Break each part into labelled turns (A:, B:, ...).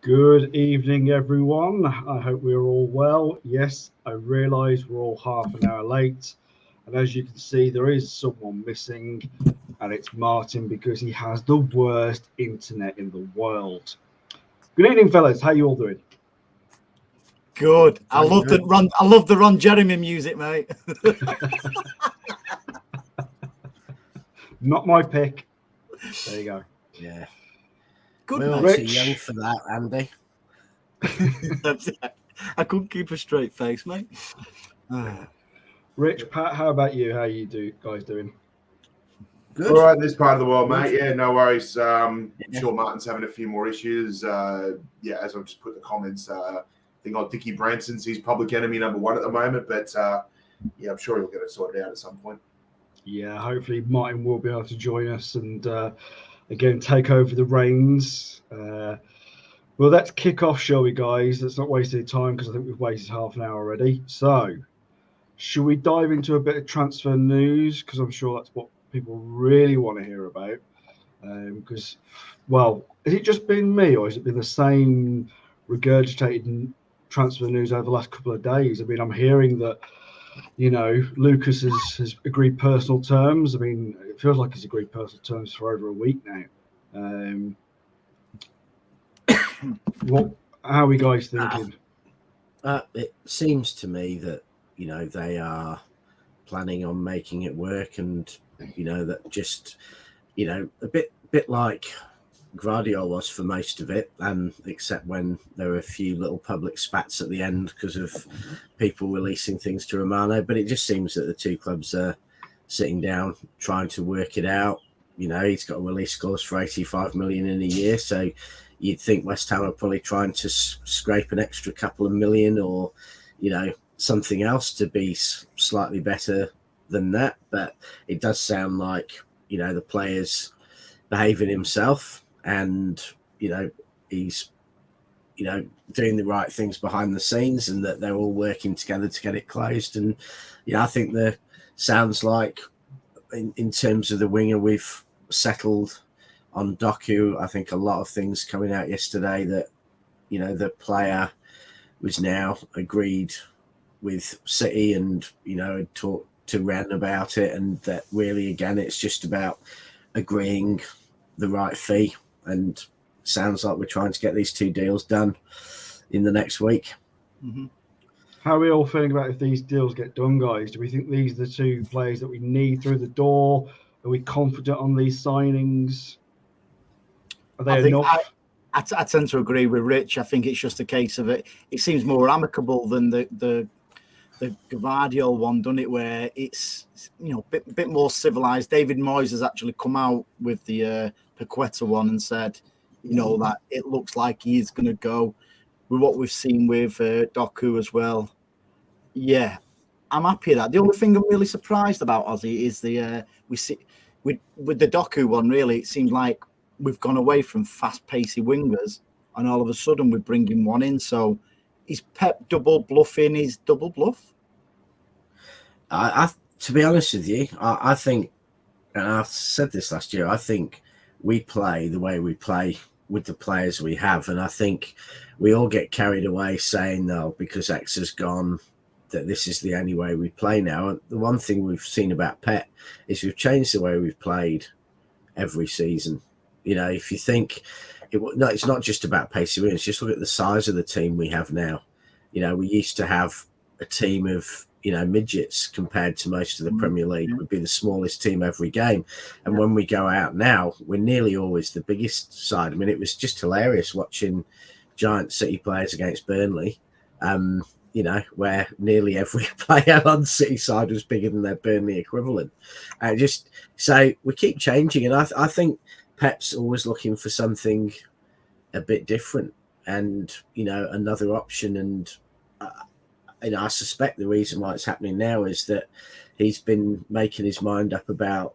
A: Good evening, everyone. I hope we're all well. Yes, I realise we're all half an hour late. And as you can see, there is someone missing, and it's Martin because he has the worst internet in the world. Good evening, fellas. How you all doing?
B: Good. I love the Ron Jeremy music, mate.
A: Not my pick. There you go.
C: Yeah.
B: Good.
C: We're all too young for that, Andy.
B: I couldn't keep a straight face, mate.
A: Rich, Pat, how about you? How you guys doing?
D: Good. All right, this part of the world, mate. Yeah, no worries. I'm sure Martin's having a few more issues. Yeah, as I've just put in the comments, I think old Dickie Branson's his public enemy number one at the moment, but yeah, I'm sure he'll get it sorted out at some point.
A: Yeah, hopefully Martin will be able to join us and again take over the reins. Well, let's kick off, shall we, guys? Let's not waste any time because I think we've wasted half an hour already. So, should we dive into a bit of transfer news? Because I'm sure that's what people really want to hear about. Because, well, has it just been me or has it been the same regurgitated transfer news over the last couple of days? I mean, I'm hearing that, you know, Lucas has agreed personal terms. I mean, it feels like he's agreed personal terms for over a week now. How are we guys thinking?
C: It seems to me that, you know, they are planning on making it work, and you know that just, you know, a bit like Guardiola was for most of it, except when there were a few little public spats at the end because of people releasing things to Romano. But it just seems that the two clubs are sitting down trying to work it out. You know, he's got a release clause for 85 million in a year, so you'd think West Ham are probably trying to scrape an extra couple of million, or, you know, something else to be slightly better than that. But it does sound like, you know, the player's behaving himself, and, you know, he's, you know, doing the right things behind the scenes, and that they're all working together to get it closed. And, you know, I think the sounds like in terms of the winger, we've settled on Doku. I think a lot of things coming out yesterday that, you know, the player was now agreed with City and, you know, talked to Ren about it, and that really, again, it's just about agreeing the right fee, and sounds like we're trying to get these two deals done in the next week.
B: Mm-hmm.
A: How are we all feeling about if these deals get done, guys? Do we think these are the two players that we need through the door? Are we confident on these signings? Are they enough?
B: I tend to agree with Rich. I think it's just a case of it seems more amicable than the Guardiola one, doesn't it? Where it's, you know, a bit more civilized. David Moyes has actually come out with the Paqueta one and said, you know, that it looks like he's going to go with what we've seen with Doku as well. Yeah, I'm happy with that. The only thing I'm really surprised about, Ozzy, is we see with the Doku one. Really, it seems like we've gone away from fast-pacey wingers, and all of a sudden we're bringing one in. So is Pep double bluffing his double bluff?
C: To be honest with you, I think, and I said this last year, I think we play the way we play with the players we have, and I think we all get carried away saying, no, because X has gone, that this is the only way we play now. And the one thing we've seen about Pep is we've changed the way we've played every season. You know, if you think it's not just about pacey wins, just look at the size of the team we have now. You know, we used to have a team of, you know, midgets compared to most of the Premier League. Would be the smallest team every game. And when we go out now, we're nearly always the biggest side. I mean, it was just hilarious watching giant City players against Burnley, you know, where nearly every player on the City side was bigger than their Burnley equivalent. So we keep changing. And I think Pep's always looking for something a bit different and, you know, another option. And I suspect the reason why it's happening now is that he's been making his mind up about,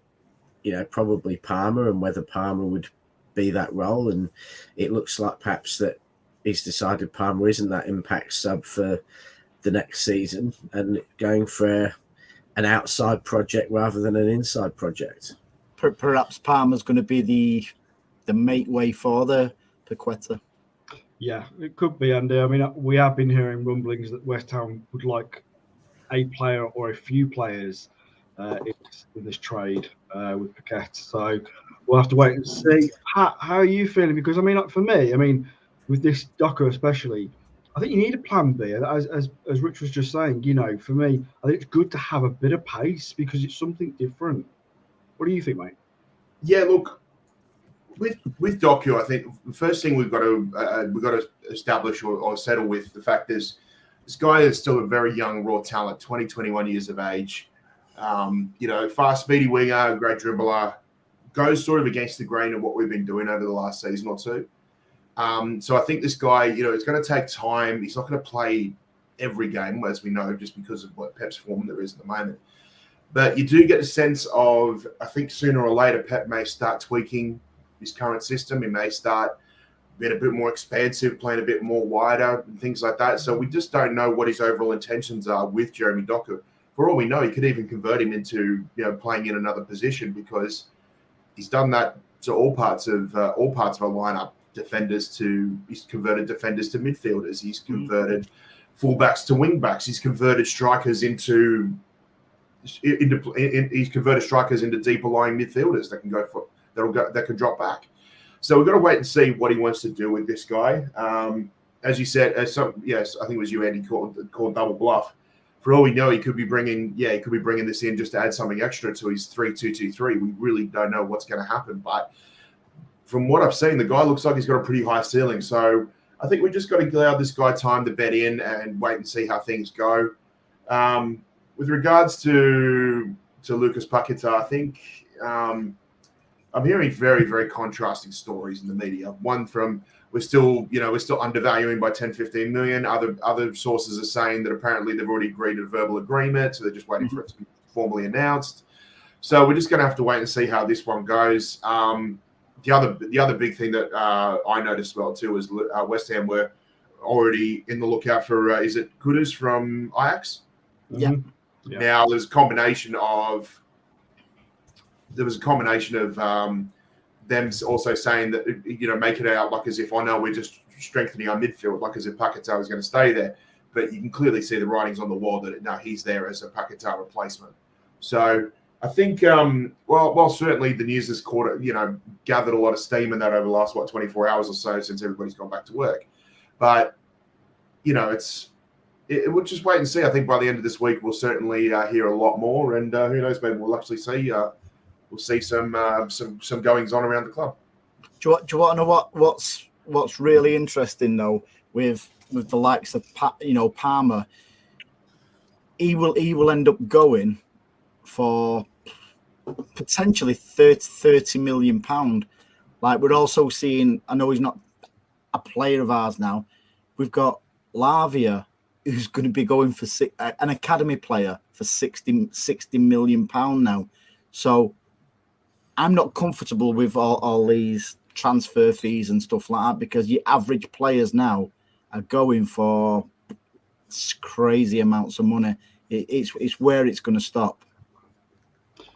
C: you know, probably Palmer and whether Palmer would be that role. And it looks like perhaps that he's decided Palmer isn't that impact sub for the next season and going for an outside project rather than an inside project.
B: Perhaps Palmer's going to be the make way for the Paqueta.
A: Yeah, it could be, Andy. I mean, we have been hearing rumblings that West Ham would like a player or a few players in this trade with Paquette. So we'll have to wait and see. How are you feeling? Because I mean, like, for me, I mean, with this Docker especially, I think you need a plan B. As Rich was just saying, you know, for me, I think it's good to have a bit of pace because it's something different. What do you think, mate?
D: Yeah, look, with Docu, I think the first thing we've got to establish or settle with the fact is this guy is still a very young raw talent, 20, 21 years of age. You know, fast, speedy winger, great dribbler, goes sort of against the grain of what we've been doing over the last season or two. So I think this guy, you know, it's going to take time. He's not going to play every game, as we know, just because of what Pep's form there is at the moment. But you do get a sense of, I think sooner or later, Pep may start tweaking his current system. He may start being a bit more expansive, playing a bit more wider and things like that. So we just don't know what his overall intentions are with Jeremy Doku. For all we know, he could even convert him into, you know, playing in another position because he's done that to all parts of our lineup. He's converted defenders to midfielders. He's converted fullbacks to wingbacks. He's converted strikers into deeper lying midfielders that can drop back. So we've got to wait and see what he wants to do with this guy. As you said, I think it was you, Andy, called double bluff. For all we know, he could be bringing this in just to add something extra to his 3-2-2-3. We really don't know what's going to happen, but from what I've seen, the guy looks like he's got a pretty high ceiling. So I think we just got to allow this guy time to bed in and wait and see how things go. With regards to Lucas Paquetá, I think I'm hearing very, very contrasting stories in the media. One from we're still undervaluing by 10, 15 million. Other sources are saying that apparently they've already agreed to a verbal agreement, so they're just waiting for it to be formally announced. So we're just going to have to wait and see how this one goes. The other big thing that I noticed well too is West Ham were already in the lookout for is it Kudus from Ajax?
B: Yeah.
A: Yeah.
D: Now there's a combination of them also saying that, you know, make it out like as if, I know we're just strengthening our midfield, like as if Paquetá was going to stay there. But you can clearly see the writings on the wall that he's there as a Paquetá replacement. So I think, well, certainly the news has gathered a lot of steam in that over the last 24 hours or so since everybody's gone back to work. But you know, we'll just wait and see. I think by the end of this week we'll certainly hear a lot more, and who knows, maybe we'll actually see some goings on around the club.
B: Do you want to know what's really interesting though with the likes of Palmer? He will end up going for potentially 30 million £30 Like, we're also seeing, I know he's not a player of ours now, we've got Lavia, who's going to be going for an academy player for 60 million £60 now. So I'm not comfortable with all these transfer fees and stuff like that, because your average players now are going for crazy amounts of money. It's where it's going to stop.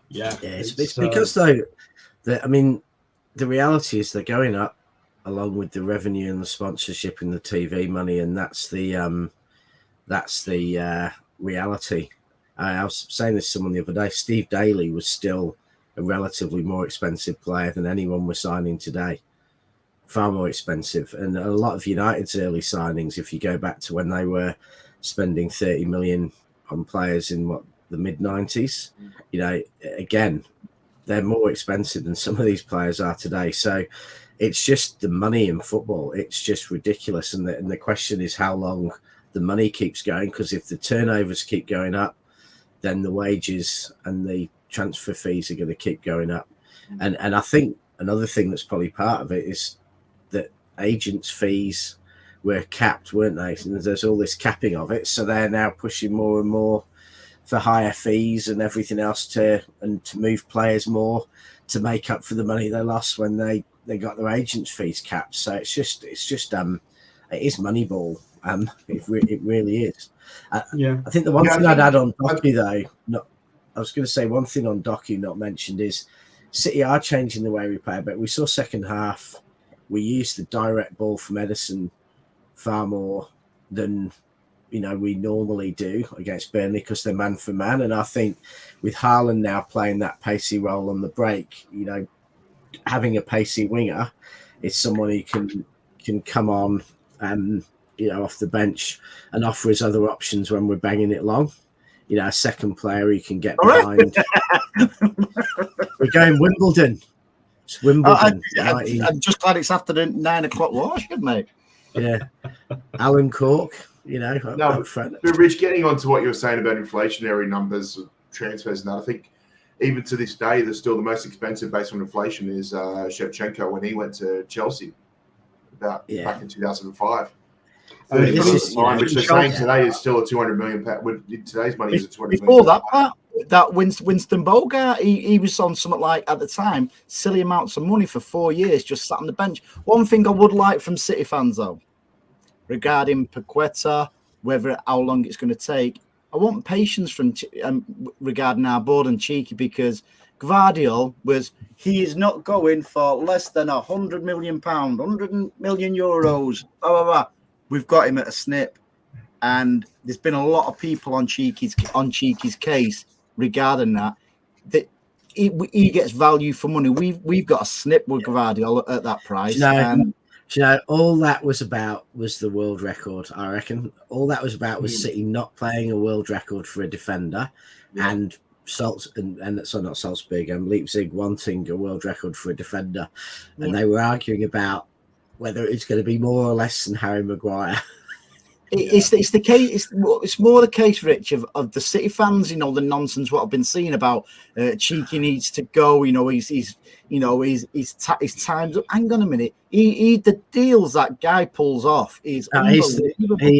A: Yeah,
C: it's because though, the reality is they're going up along with the revenue and the sponsorship and the TV money, and that's the reality. I was saying this to someone the other day. Steve Daly was still a relatively more expensive player than anyone we're signing today. Far more expensive. And a lot of United's early signings, if you go back to when they were spending 30 million on players in the mid-90s, again, they're more expensive than some of these players are today. So it's just the money in football. It's just ridiculous. And the question is how long the money keeps going, because if the turnovers keep going up, then the wages and the transfer fees are going to keep going up. And I think another thing that's probably part of it is that agents' fees were capped, weren't they? And there's all this capping of it. So they're now pushing more and more for higher fees and everything else to move players more to make up for the money they lost when they got their agents' fees capped. So it is Moneyball. It really is. I think the one thing I'd add on Doku though, I was going to say one thing on Doku not mentioned is City are changing the way we play, but we saw second half we used the direct ball from Edison far more than we normally do against Burnley because they're man for man. And I think with Haaland now playing that pacey role on the break, having a pacey winger is someone who can come on and off the bench and offer us other options when we're banging it long. A second player who can get behind. We're going Wimbledon. It's Wimbledon.
B: I'm just glad it's after the 9 o'clock wash, mate.
C: Yeah. Alan Cork,
D: No, but Rich, getting on to what you were saying about inflationary numbers, transfers, and that, I think even to this day, they're still the most expensive based on inflation is Shevchenko when he went to Chelsea back in 2005 which they're saying today is still a 200 million pound. With today's money, is a 200
B: before
D: million
B: that Winston Bogart, he was on something like, at the time, silly amounts of money for 4 years, just sat on the bench. One thing I would like from City fans, though, regarding Paqueta, how long it's going to take, I want patience from regarding our board and Cheeky, because Gvardiol he is not going for less than £100 million, 100 million euros. Blah, blah, blah. We've got him at a snip, and there's been a lot of people on Cheeky's case regarding that he gets value for money. We've got a snip with Gvardiol at that price.
C: All that was about was the world record, I reckon. All that was about was City not playing a world record for a defender, and not Salzburg, Leipzig wanting a world record for a defender, and they were arguing about whether it's going to be more or less than Harry Maguire.
B: It's the case. It's more the case, Rich, of the City fans. The nonsense what I've been seeing about Cheeky needs to go. His time's up. Hang on a minute. The deals that guy pulls off is unbelievable.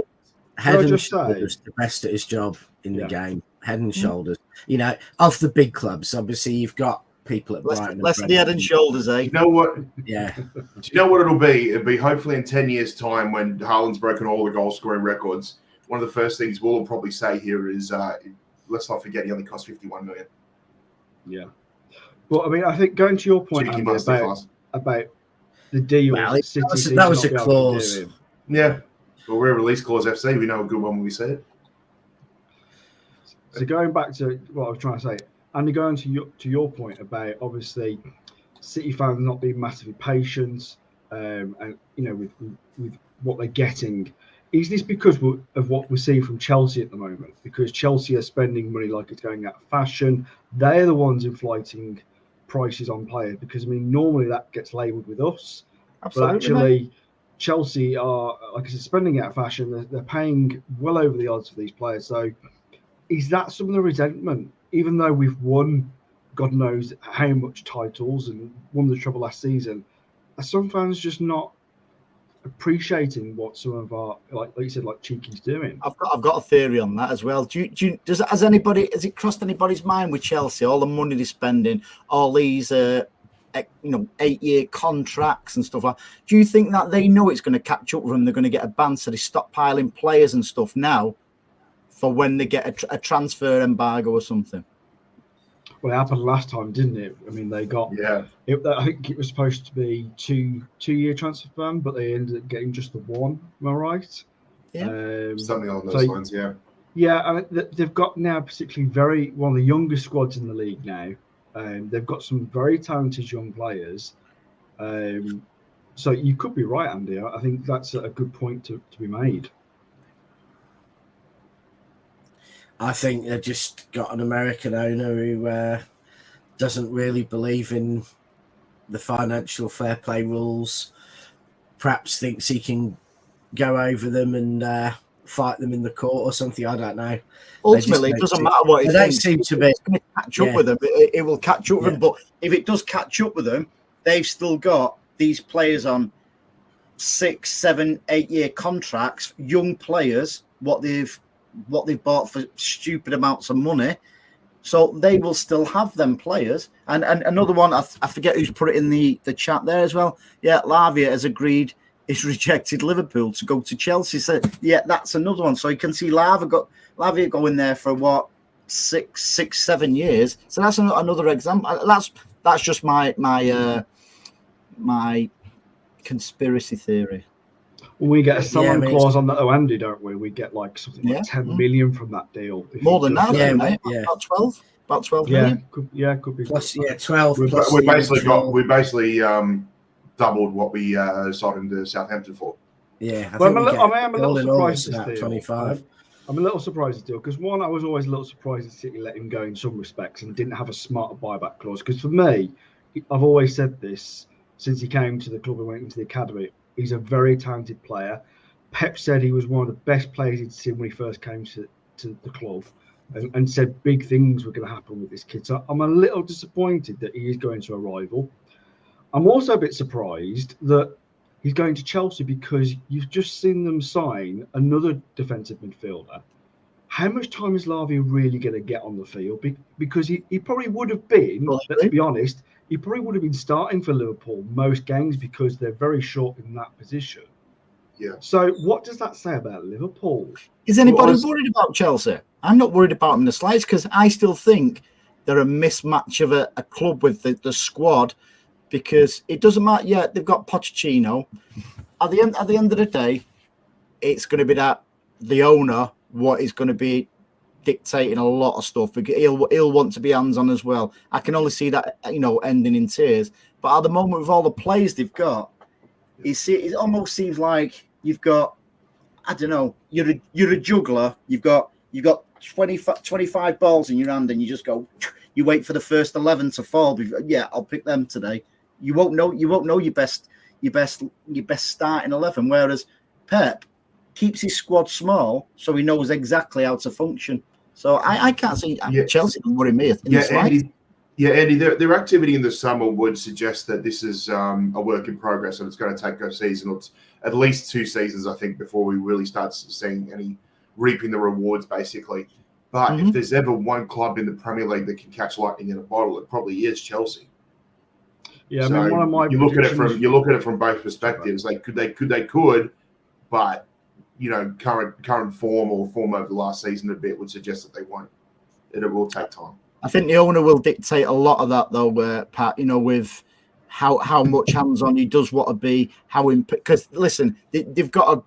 C: Head and shoulders the best at his job in the game. Head and shoulders. Of the big clubs, obviously you've got people at Brighton.
B: Less the head and shoulders, eh?
D: You know what?
C: Yeah.
D: Do you know what it'll be? It'll be hopefully in 10 years' time when Haaland's broken all the goal-scoring records. One of the first things we'll probably say here is, let's not forget he only cost 51 million.
A: Yeah. Well, I mean, I think going to your point Andy, about the deal,
C: that was a clause.
D: Yeah. Well, we're a release clause FC. We know a good one when we say it.
A: So going back to what I was trying to say, and going to your point about obviously City fans not being massively patient, and with what they're getting, is this because of what we're seeing from Chelsea at the moment? Because Chelsea are spending money like it's going out of fashion. They're the ones inflating prices on players, because I mean normally that gets labelled with us,
B: absolutely,
A: but actually Chelsea are, like I said, spending out of fashion. They're paying well over the odds for these players. So is that some of the resentment? Even though we've won God knows how much titles and won the treble last season, are some fans just not appreciating what some of our, like you said, like Cheeky's doing?
B: I've got a theory on that as well. Has it crossed anybody's mind with Chelsea, all the money they're spending, all these 8-year contracts and stuff like that? Do you think that they know it's going to catch up with them? They're going to get a ban, so they're stockpiling players and stuff now for when they get a transfer embargo or something?
A: Well, it happened last time, didn't it? I mean, they got I think it was supposed to be two-year transfer ban, but they ended up getting just the one. Am I right?
B: Yeah,
D: something along those lines. Yeah.
A: Yeah, I mean, they've got now particularly one of the youngest squads in the league now. They've got some very talented young players. So you could be right, Andy. I think that's a good point to be made.
C: I think they've just got an American owner who doesn't really believe in the financial fair play rules. Perhaps thinks he can go over them and fight them in the court or something. I don't know.
B: Ultimately, it doesn't matter what he thinks.
C: They seem to be.
B: It's going to catch up with them. It will catch up with them. But if it does catch up with them, they've still got these players on 6, 7, 8-year contracts, young players, what they've bought for stupid amounts of money. So they will still have them players. And another one, I forget who's put it in the chat there as well. Yeah, Lavia has agreed, he's rejected Liverpool to go to Chelsea. So yeah, that's another one. So you can see Lavia going there for what, 6, 7 years. So that's another example. That's just my conspiracy theory.
A: We get a sign clause on that, though, Andy, don't we? We get like something like 10 million from that deal.
B: More than that, mate. About 12. About 12 million.
A: Could be.
C: Plus, 12.
D: We basically doubled what we sold him to Southampton for.
C: Yeah,
A: I am a little surprised at this deal.
C: 25.
A: I'm a little surprised at the deal because one, I was always a little surprised that City let him go in some respects and didn't have a smarter buyback clause. Because for me, I've always said this since he came to the club and went into the academy. He's a very talented player. Pep said he was one of the best players he'd seen when he first came to the club, and said big things were going to happen with this kid. So I'm a little disappointed that he is going to a rival. I'm also a bit surprised that he's going to Chelsea because you've just seen them sign another defensive midfielder. How much time is Lavia really going to get on the field? Because he probably would have been, let's be honest, he probably would have been starting for Liverpool most games because they're very short in that position.
D: Yeah.
A: So what does that say about Liverpool?
B: Is anybody worried about Chelsea? I'm not worried about them in the slightest because I still think they're a mismatch of a club with the squad. Because it doesn't matter. Yeah, they've got Pochettino. At the end of the day, it's going to be that the owner what is going to be dictating a lot of stuff. He'll want to be hands on as well. I can only see that ending in tears. But at the moment, with all the players they've got, it almost seems like you've got, I don't know, you're a juggler. You've got 25 balls in your hand, and you just go. You wait for the first 11 to fall. Yeah, I'll pick them today. You won't know your best starting 11. Whereas Pep keeps his squad small, so he knows exactly how to function. So I can't see Chelsea doesn't worry me.
D: Andy, their activity in the summer would suggest that this is a work in progress, and it's going to take a season or at least 2 seasons, I think, before we really start seeing any reaping the rewards, basically. But if there's ever one club in the Premier League that can catch lightning in a bottle, it probably is Chelsea.
A: Yeah, so I mean, one of my
D: you look at it from both perspectives. They could, but current form or form over the last season a bit would suggest that they won't. It will take time.
B: I think the owner will dictate a lot of that, though, Pat. With how much hands-on he does want to be, because listen, they've got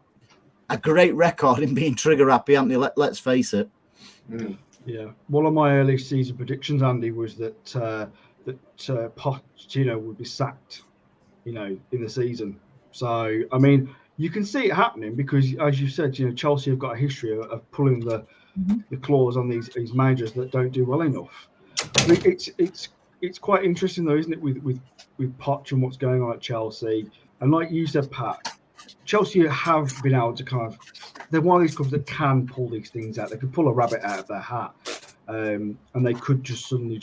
B: a great record in being trigger happy, haven't they? Let's face it.
A: Yeah, one of my early season predictions, Andy, was that Pochettino would be sacked, in the season. So, I mean, you can see it happening because, as you said, Chelsea have got a history of pulling the clause on these managers that don't do well enough. I mean, it's quite interesting though, isn't it, with Poch and what's going on at Chelsea? And like you said, Pat, Chelsea have been able to they're one of these clubs that can pull these things out. They could pull a rabbit out of their hat, and they could just suddenly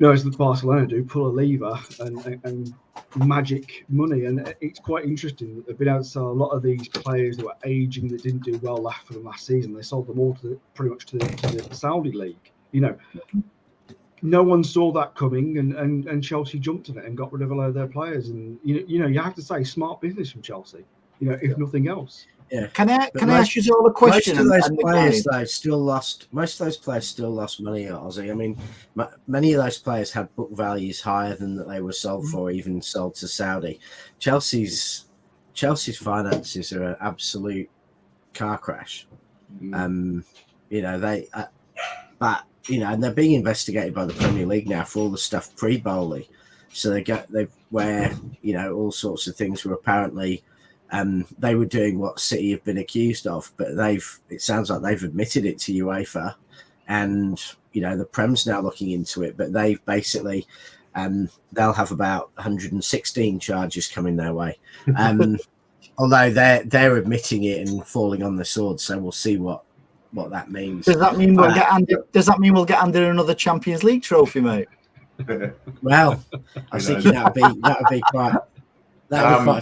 A: as the Barcelona do, pull a lever and magic money. And it's quite interesting that they've been able to sell a lot of these players that were aging, that didn't do well for them last season. They sold them all pretty much to the Saudi league. No one saw that coming, and Chelsea jumped on it and got rid of a lot of their players. And you have to say, smart business from Chelsea. If nothing else.
B: Yeah. Can I ask you all a question?
C: Most of those players though still lost. Most of those players still lost money at Aussie. I mean, many of those players had book values higher than that they were sold for, even sold to Saudi. Chelsea's finances are an absolute car crash. And they're being investigated by the Premier League now for all the stuff pre-Bowley. So all sorts of things were apparently. They were doing what City have been accused of, but it sounds like they've admitted it to UEFA, and the Prem's now looking into it. But they've basically they'll have about 116 charges coming their way, although they're admitting it and falling on the sword. So we'll see what that means.
B: Does that mean we'll get under another Champions League trophy, mate?
C: Well, I was thinking that'd be quite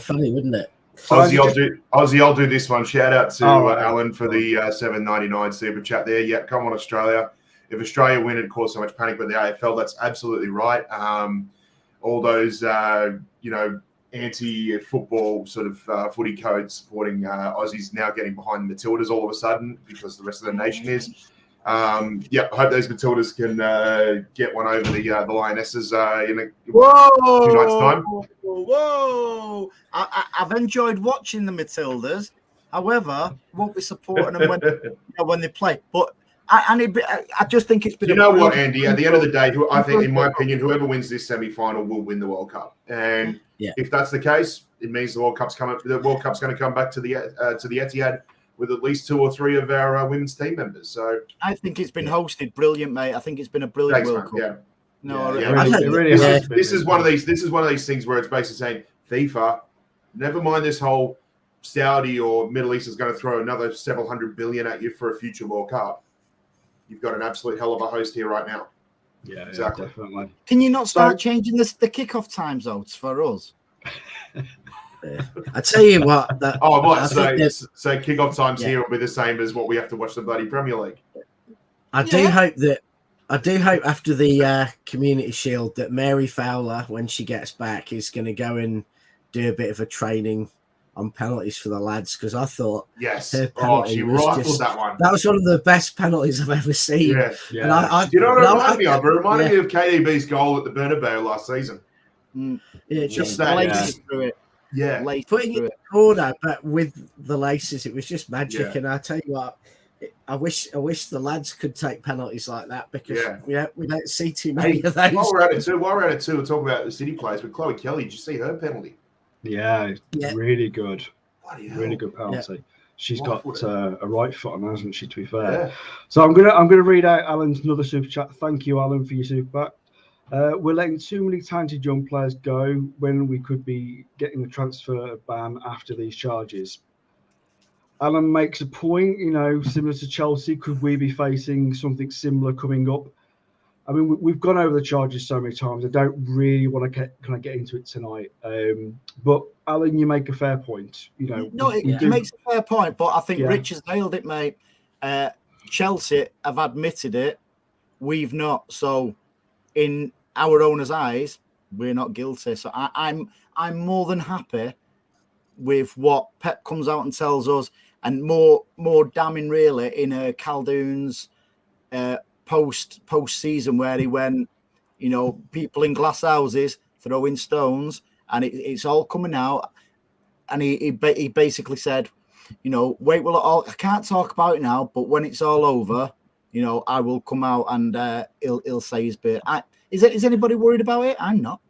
C: funny, wouldn't it?
D: Aussie, I'll do this one. Shout out to Alan for the $7.99 super chat there. Yeah, come on, Australia. If Australia win, it caused so much panic with the AFL. That's absolutely right. All those, anti-football sort of footy codes supporting Aussies now getting behind the Matildas all of a sudden because the rest of the nation is. Yeah, I hope those Matildas can get one over the Lionesses in a
B: Whoa!
D: few nights' time.
B: Whoa! I've enjoyed watching the Matildas. However, won't be supporting them when they play. But I just think it's been.
D: You know what, Andy? At the end of the day, I think, in my opinion, whoever wins this semi-final will win the World Cup. And if that's the case, it means the World Cup's coming. The World Cup's going to come back to the Etihad with at least 2 or 3 of our women's team members. So
B: I think it's been hosted brilliant, mate. I think it's been a brilliant World Cup.
D: Yeah.
B: No,
D: This is one of these things where it's basically saying, FIFA, never mind this whole Saudi or Middle East is going to throw another several hundred billion at you for a future World Cup. You've got an absolute hell of a host here right now.
A: Yeah,
D: exactly.
A: Yeah, definitely.
B: Can you not start changing the kickoff time zones for us?
C: I tell you what.
D: So kickoff times here will be the same as what we have to watch the bloody Premier League.
C: I do hope after the Community Shield that Mary Fowler, when she gets back, is going to go and do a bit of a training on penalties for the lads, because I thought
D: her penalty she rifled that one.
C: That was one of the best penalties I've ever seen.
D: Yeah.
C: And
D: you know what it reminded me of? It reminded me of KDB's goal at the Bernabeu last season.
C: Yeah,
D: just that.
B: Through it.
D: Yeah,
C: putting it in the corner, but with the laces, it was just magic. And I tell you what, I wish the lads could take penalties like that, because we don't see too many of those.
D: While we're at it too, we'll talk about the City players with Chloe Kelly. Did you see her penalty?
A: Yeah, really good.
D: Really
A: good penalty. Yeah. She's got a right foot on, hasn't she, to be fair?
D: Yeah.
A: So I'm gonna read out Alan's another super chat. Thank you, Alan, for your super chat. We're letting too many talented young players go when we could be getting a transfer ban after these charges. Alan makes a point, similar to Chelsea. Could we be facing something similar coming up? I mean, we've gone over the charges so many times. I don't really want to get into it tonight. But Alan, you make a fair point.
B: No, it makes a fair point. But I think Rich has nailed it, mate. Chelsea have admitted it. We've not. So, in our owners' eyes, we're not guilty. So I'm more than happy with what Pep comes out and tells us, and more damning really in Khaldoon's post season, where he went, people in glass houses throwing stones, and it's all coming out, and he basically said, wait, well, I can't talk about it now, but when it's all over, I will come out and he'll say his bit. Is anybody worried about it? I'm not.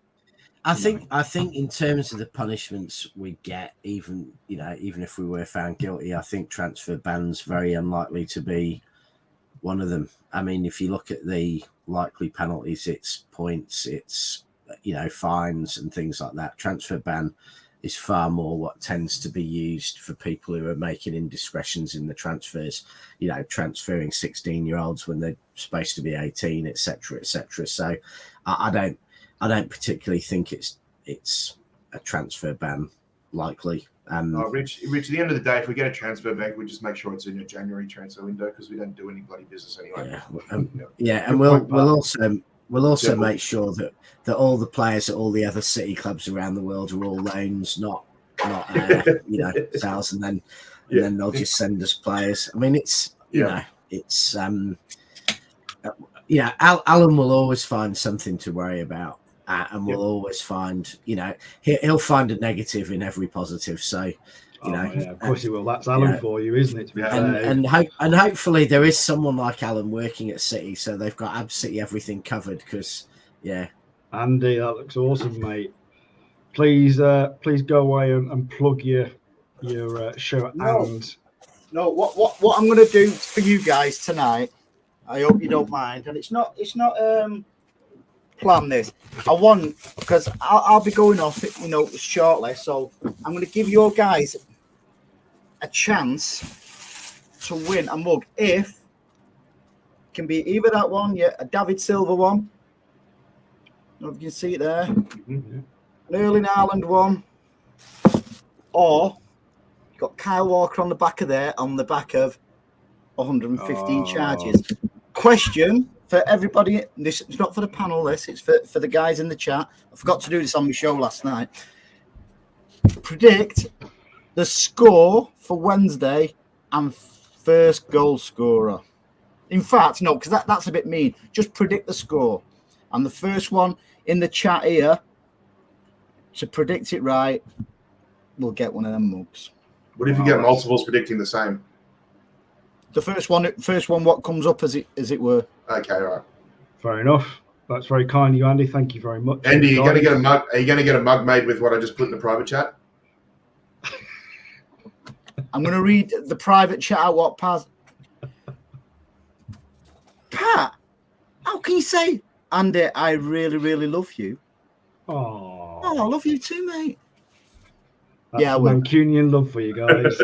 C: I think in terms of the punishments we get, even if we were found guilty, I think transfer bans very unlikely to be one of them. I mean, if you look at the likely penalties, it's points, it's fines and things like that. Transfer ban is far more what tends to be used for people who are making indiscretions in the transfers, transferring 16-year-olds when they're supposed to be 18, etc., etc. So I don't particularly think it's a transfer ban likely.
D: Rich, at the end of the day, if we get a transfer ban, we just make sure it's in a January transfer window, because we don't do any bloody business anyway.
C: And we'll also make sure that all the players at all the other City clubs around the world are all loans, not sales, and then they'll just send us players. I mean, Alan will always find something to worry about. And we'll always find, he'll find a negative in every positive. So,
A: of course he will. That's Alan for you, isn't it?
C: And hopefully there is someone like Alan working at City, so they've got absolutely everything covered. Because,
A: Andy, that looks awesome, mate. Please go away and plug your show.
B: No, what I'm going to do for you guys tonight, I hope you don't mind, and it's not plan this. I want, because I'll be going off, shortly. So I'm going to give your guys a chance to win a mug. If it can be either that one, a David Silva one. I don't know if you can see it there. An Erling Haaland one, or you've got Kyle Walker on the back of 115 charges. Question for everybody, this it's not for the panel, it's for the guys in the chat. I forgot to do this on my show last night. Predict the score for Wednesday and first goal scorer. In fact, no, because that's a bit mean. Just predict the score. And the first one in the chat here to predict it right will get one of them mugs.
D: What if you get multiples predicting the same?
B: The first one, what comes up as it were.
D: Okay, right. Fair
A: enough. That's very kind of you, Andy. Thank you very much.
D: Andy, are you going to get a mug? Are you going to get a mug made with what I just put in the private chat?
B: I'm going to read the private chat out. What Pat? How can you say, Andy? I really, really love you.
A: Oh,
B: I love you too, mate.
A: That's Mancunian love for you guys.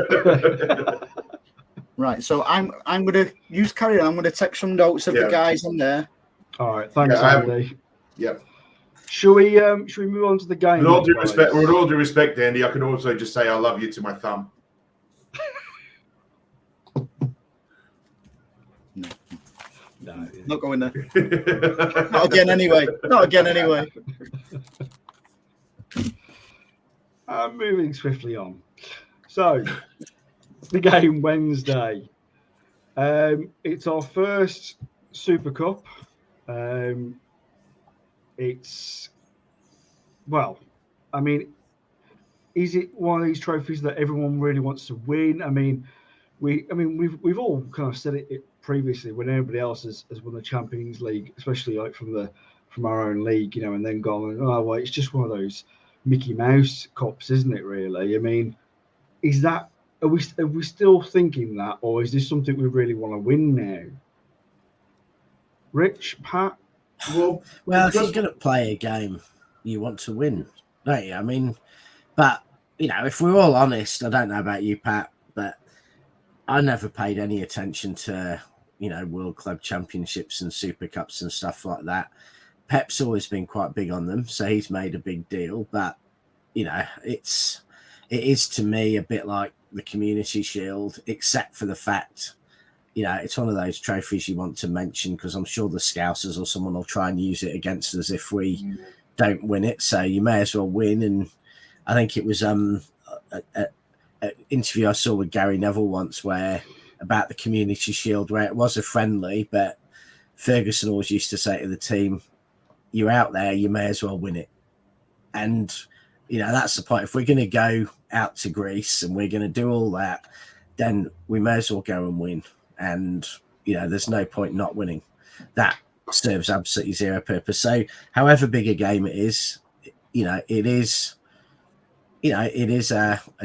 B: Right, so I'm going to carry on. I'm going to take some notes of the guys in there.
A: All right, thanks, Andy.
D: Yeah.
A: Should we move on to the game?
D: With all due respect, Andy, I could also just say I love you to my thumb.
B: No, not going there. Not again, anyway. Not again, anyway.
A: Moving swiftly on. So, the game Wednesday. It's our first Super Cup. Is it one of these trophies that everyone really wants to win? We've all kind of said it previously when everybody else has won the Champions League, especially like from our own league, and then gone, it's just one of those Mickey Mouse Cups, isn't it? Really? Are we still thinking that, or is this something we really want to win now? Rich, Pat?
C: Well, if you're going to play a game, you want to win, don't you? But if we're all honest, I don't know about you, Pat, but I never paid any attention to World Club Championships and Super Cups and stuff like that. Pep's always been quite big on them, so he's made a big deal. But it is to me a bit like the Community Shield, except for the fact it's one of those trophies you want to mention because I'm sure the Scousers or someone will try and use it against us if we don't win it. So you may as well win. And I think it was an interview I saw with Gary Neville once about the Community Shield, where it was a friendly, but Ferguson always used to say to the team, "You're out there, you may as well win it." And that's the point. If we're going to go out to Greece and we're going to do all that, then we may as well go and win. And there's no point not winning. That serves absolutely zero purpose. So however big a game it is a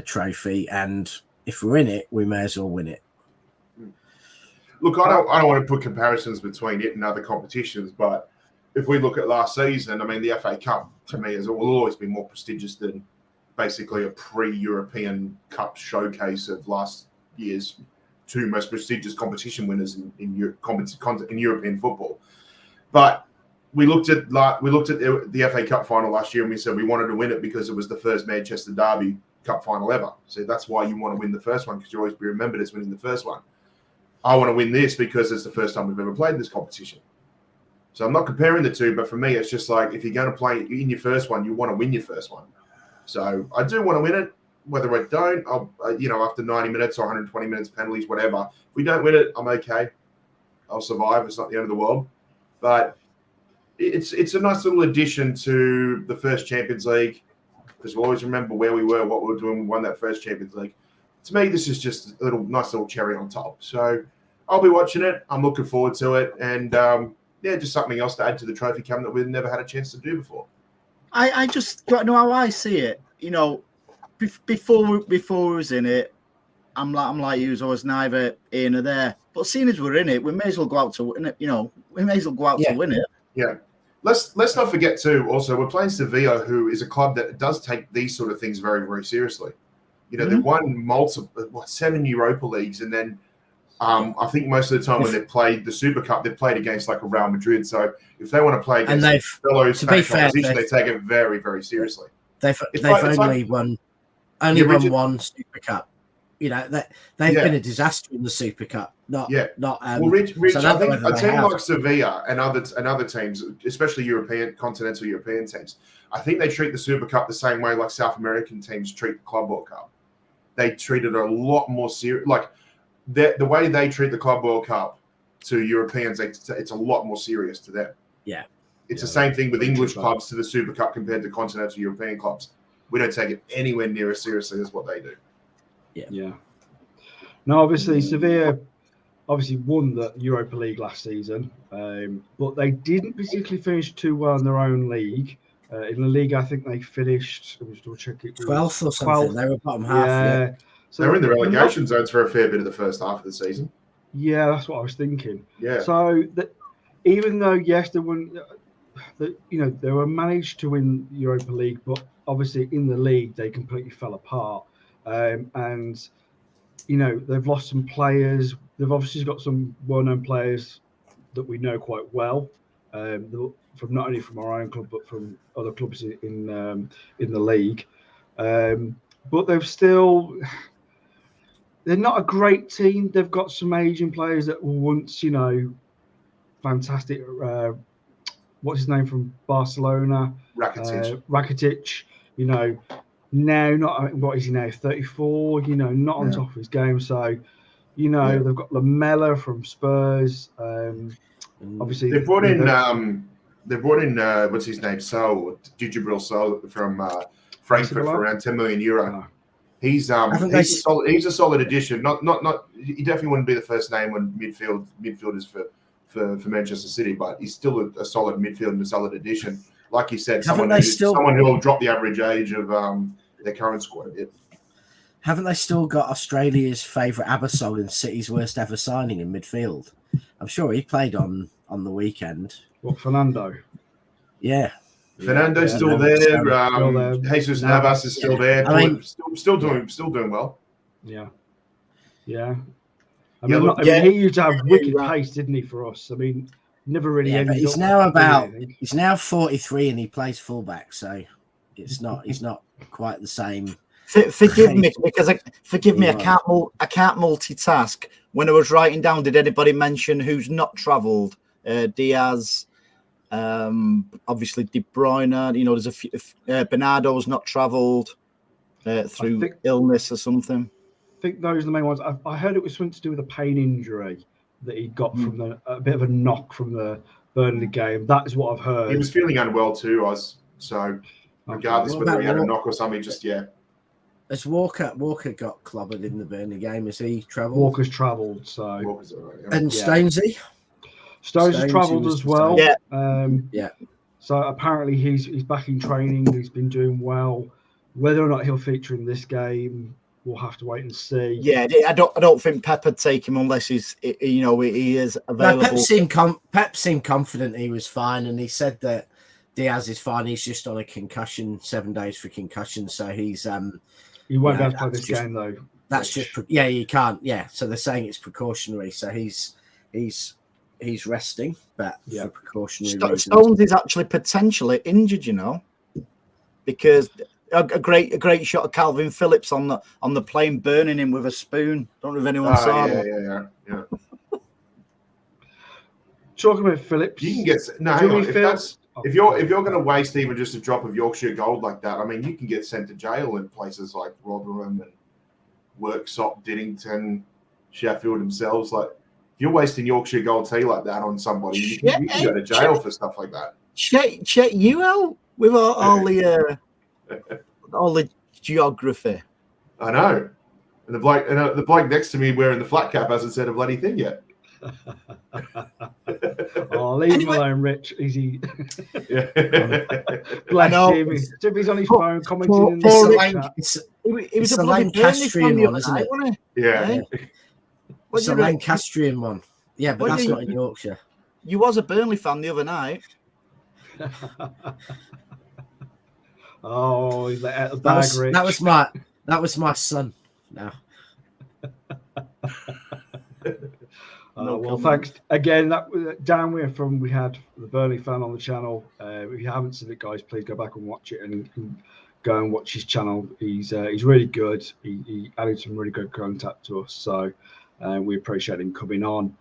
C: trophy, and if we're in it, we may as well win it.
D: Look, I don't want to put comparisons between it and other competitions, but if we look at last season, the FA Cup to me will always be more prestigious than basically a pre-European Cup showcase of last year's two most prestigious competition winners in European football. But we looked at the FA Cup final last year and we said we wanted to win it because it was the first Manchester Derby Cup final ever. So that's why you want to win the first one, because you'll always be remembered as winning the first one. I want to win this because it's the first time we've ever played this competition. So I'm not comparing the two, but for me, it's just like if you're going to play in your first one, you want to win your first one. So I do want to win it. Whether I don't, after 90 minutes or 120 minutes, penalties, whatever. If we don't win it, I'm okay. I'll survive. It's not the end of the world. But it's a nice little addition to the first Champions League, because we'll always remember where we were, what we were doing when we won that first Champions League. To me, this is just a nice little cherry on top. So I'll be watching it. I'm looking forward to it. And, just something else to add to the trophy cabinet that we've never had a chance to do before.
B: I just don't know how I see it. Before we was in it, I'm like you, I was neither in or there. But seeing as we're in it, we may as well go out to win it. We may as well go out to win it.
D: Yeah. Let's not forget too. Also, we're playing Sevilla, who is a club that does take these sort of things very, very seriously. They've won 7 Europa Leagues, and then I think most of the time when they've played the Super Cup, they've played against like a Real Madrid. So if they want to play against fellow Spanish opposition, they take it very, very seriously.
C: They've only won one Super Cup. They've been a disaster in the Super Cup. Rich,
D: I think a team like Sevilla and other teams, especially continental European teams, I think they treat the Super Cup the same way like South American teams treat the Club World Cup. They treat it a lot more serious. Like the way they treat the Club World Cup to Europeans, it's a lot more serious to them.
C: Yeah.
D: It's the same thing with English clubs to the Super Cup compared to continental European clubs. We don't take it anywhere near as seriously as what they do.
A: Yeah. Now, obviously, Sevilla obviously won the Europa League last season, but they didn't particularly finish too well in their own league. In the league, I think they finished. Let me just double check it.
C: 12th or something.
A: 12th.
C: They were bottom half. Yeah.
A: So
D: they were in the relegation zones for a fair bit of the first half of the season.
A: Yeah, that's what I was thinking.
D: Yeah.
A: So that even though yes, they won, they were managed to win Europa League, but obviously in the league they completely fell apart, and they've lost some players. They've obviously got some well-known players that we know quite well, from not only from our own club but from other clubs in the league. But they're not a great team. They've got some aging players that were once, fantastic. What's his name from Barcelona? Rakitic. Now not what is he now? 34. Not on top of his game. So, they've got Lamela from Spurs. Obviously,
D: they brought in what's his name? Djibril Sow from Frankfurt for around €10 million. He's a solid addition. He definitely wouldn't be the first name when midfielders for Manchester City, but he's still a solid midfield and a solid addition. Like you said, someone who will drop the average age of their current squad a bit.
C: Haven't they still got Australia's favourite Abersol in City's worst ever signing in midfield? I'm sure he played on the weekend.
A: What, Fernando?
C: Yeah.
D: Fernando's still there. Jesus Navas is still there. Still doing well.
A: Yeah. I mean, he used to have wicked pace, didn't he, for us? I mean, never really.
C: Yeah, but he's now 43 and he plays fullback, so he's not quite the same.
B: Forgive me, because I can't multitask. When I was writing down, did anybody mention who's not travelled? Diaz. Obviously De Bruyne, there's a few. Bernardo's not travelled through illness or something.
A: I think those are the main ones. I heard it was something to do with a pain injury that he got from a bit of a knock from the Burnley game. That is what I've heard.
D: He was feeling unwell too, so regardless whether he had a knock or something,
C: Has Walker got clobbered in the Burnley game? Has he travelled?
A: Walker's travelled, so.
D: Walker's all right,
C: And Stonesy?
A: Stones has travelled as well.
C: Yeah.
A: So apparently he's back in training. He's been doing well. Whether or not he'll feature in this game, we'll have to wait and see.
B: Yeah, I don't think Pep would take him unless he is available.
C: No, Pep seemed confident he was fine, and he said that Diaz is fine. He's just on a concussion, 7 days for concussion, so he's
A: he won't be able to play this game though.
C: That's he can't. Yeah, so they're saying it's precautionary. So he's resting, but for precautionary reasons.
B: Stones is actually potentially injured, because a great shot of Calvin Phillips on the plane, burning him with a spoon. Don't know if anyone saw that.
D: Yeah.
A: Talking about Phillips,
D: you can get if you're going to waste even just a drop of Yorkshire gold like that. I mean, you can get sent to jail in places like Rotherham and Worksop, Dinnington, Sheffield themselves. Like, if you're wasting Yorkshire gold tea like that on somebody, you can go to jail for stuff like that.
B: Check you out with all the geography.
D: I know. And the bloke next to me wearing the flat cap hasn't said a bloody thing yet.
A: Leave him alone, Rich. Easy. Bless him. He's on his phone commenting in the chat.
B: It was a Lancastrian one, isn't it?
D: Yeah.
C: It's a Lancastrian one. Yeah, but that's not in Yorkshire.
B: You was a Burnley fan the other night.
A: Oh, he's let out the bag, Rich.
C: That was my son. No.
A: Well, thanks again. That was down from we had the Burnley fan on the channel. If you haven't seen it, guys, please go back and watch it and go and watch his channel. He's really good. He added some really good contact to us, so we appreciate him coming on.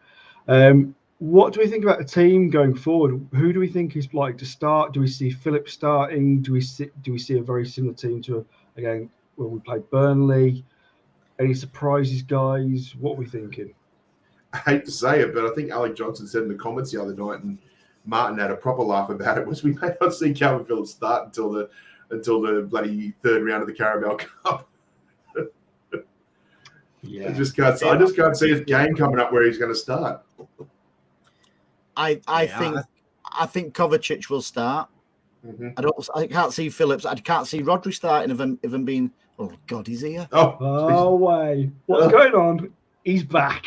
A: What do we think about the team going forward? Who do we think is likely to start? Do we see Phillips starting? Do we see a very similar team to again when we played Burnley? Any surprises, guys? What are we thinking?
D: I hate to say it, but I think Alec Johnson said in the comments the other night, and Martin had a proper laugh about it, was we may not see Calvin Phillips start until the bloody third round of the Carabao Cup.
A: Yeah.
D: I just can't see his game coming up where he's going to start.
B: I think Kovacic will start.
D: Mm-hmm.
B: I can't see Phillips. I can't see Rodri starting if I'm being. Oh God, he's here.
A: Oh way! What's going on? He's back.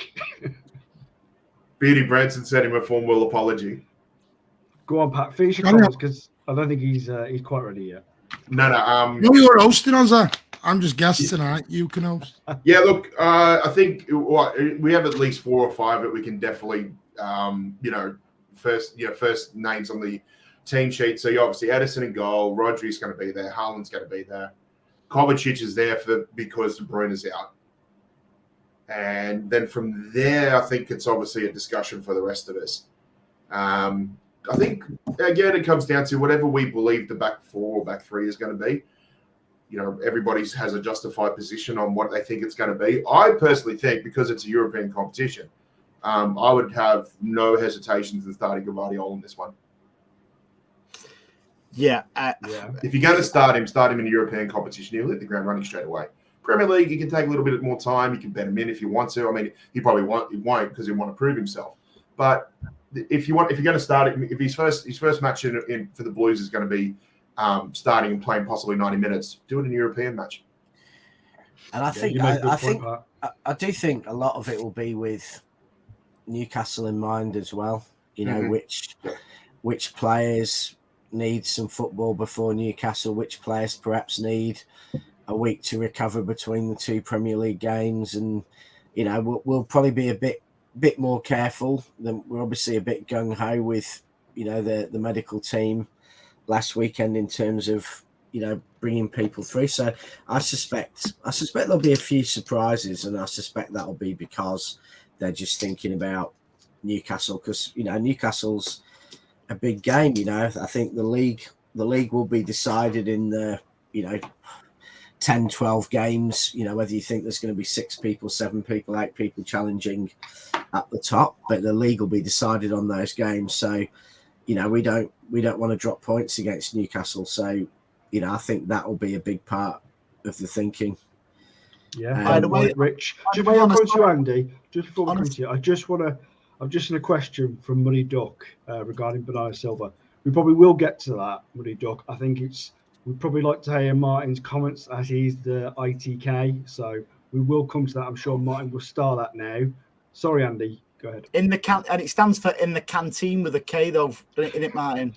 D: Beardy Branson sent him a formal apology.
A: Go on, Pat. Finish your comments because I don't think he's quite ready yet.
D: No.
E: No, you're hosting us. I'm just guessing tonight. You can host.
D: Yeah, look, I think we have at least 4 or 5 that we can definitely, first names on the team sheet. So you obviously Edison in goal, Rodri's going to be there, Haaland's going to be there, Kovacic is there because De Bruyne is out, and then from there, I think it's obviously a discussion for the rest of us. I think again it comes down to whatever we believe the back 4 or back 3 is going to be. Everybody has a justified position on what they think it's going to be. I personally think because it's a European competition, I would have no hesitations in starting Gvardiol in this one.
B: Yeah.
D: If you're going to start him in a European competition. He'll hit the ground running straight away. Premier League, you can take a little bit more time. You can bet him in if you want to. I mean, he probably won't because he want to prove himself. But if you're going to start him, if his first match in for the Blues is going to be starting and playing possibly 90 minutes, do it in a European match.
C: And I do think a lot of it will be with Newcastle in mind as well. Which players need some football before Newcastle, which players perhaps need a week to recover between the 2 Premier League games, and we'll probably be a bit more careful. We're obviously a bit gung ho with the medical team last weekend in terms of bringing people through. So I suspect there'll be a few surprises, and I suspect that'll be because they're just thinking about Newcastle, because Newcastle's a big game. I think the league will be decided in the 10, 12 games, whether you think there's going to be 6 people, 7 people, 8 people challenging at the top, but the league will be decided on those games. So we don't want to drop points against Newcastle. So I think that will be a big part of the thinking.
A: Yeah. By the way, Rich, just before I come to you, Andy, I've just in a question from Muddy Duck regarding Bernardo Silva. We probably will get to that, Muddy Duck. I think we'd probably like to hear Martin's comments as he's the ITK. So we will come to that. I'm sure Martin will start that now. Sorry, Andy. Go ahead.
B: And it stands for in the canteen with a K, though, isn't it, Martin?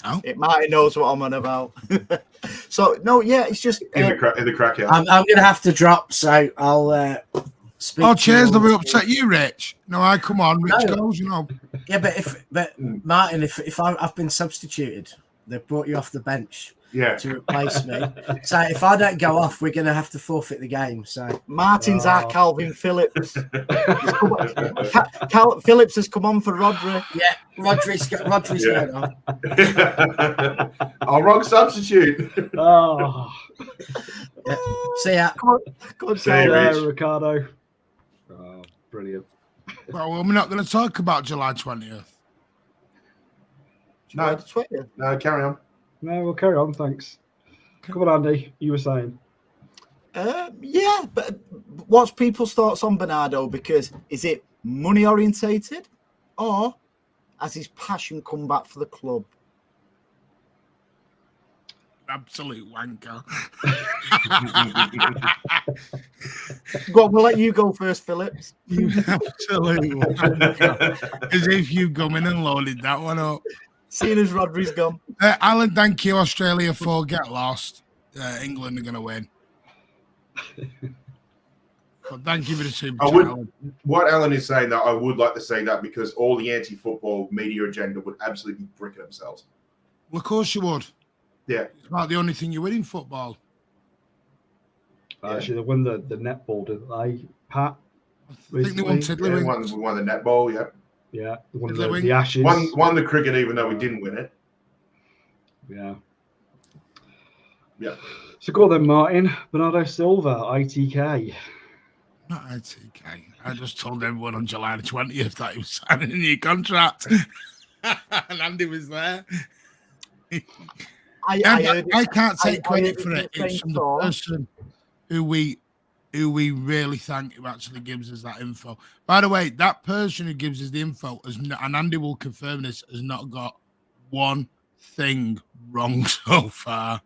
E: Oh.
B: Martin knows what I'm on about. So no, yeah, it's just
D: in the crack house.
C: I'm going to have to drop, so I'll speak.
E: Oh, cheers! They'll be upset you, Rich. No, come on, Rich goes.
C: Yeah, but Martin, if I've been substituted, they've brought you off the bench.
D: Yeah.
C: To replace me. So if I don't go off, we're going to have to forfeit the game. So
B: Martin's our Calvin Phillips. Phillips has come on for Rodri.
C: Yeah, Rodri's going on.
D: Wrong substitute.
A: Oh.
C: Yeah. See ya.
A: Good there, Ricardo. Oh, brilliant.
E: Well, we're not going to talk about July 20th.
D: No, carry on.
A: No, we'll carry on. Thanks. Come on, Andy. You were saying.
B: Yeah, but what's people's thoughts on Bernardo? Because is it money orientated, or has his passion come back for the club?
E: Absolute wanker.
B: Go on, we'll let you go first, Phillips.
E: Absolute wanker. As if you've come in and loaded that one up.
B: Seeing as Rodri's gone.
E: Alan, thank you. Australia 4, get lost. England are going to win. But thank you for the super chat.
D: What Alan is saying, that I would like to say that because all the anti-football media agenda would absolutely be bricking themselves.
E: Well, of course you would.
D: Yeah.
E: It's not the only thing you win in football.
A: Actually, they won the netball, didn't they, Pat?
E: I think they won Tiddlywinks.
D: We won the netball, yeah.
A: Yeah, won the Ashes.
D: Won the cricket, even though we didn't win it.
A: Yeah.
D: Yeah.
A: So go on then, Martin. Bernardo Silva, ITK.
E: Not ITK. I just told everyone on July the 20th that he was signing a new contract. And Andy was there. I can't take credit for it. It's from the person who we really thank who actually gives us that info. By the way, that person who gives us the info, and Andy will confirm this, has not got one thing wrong so far.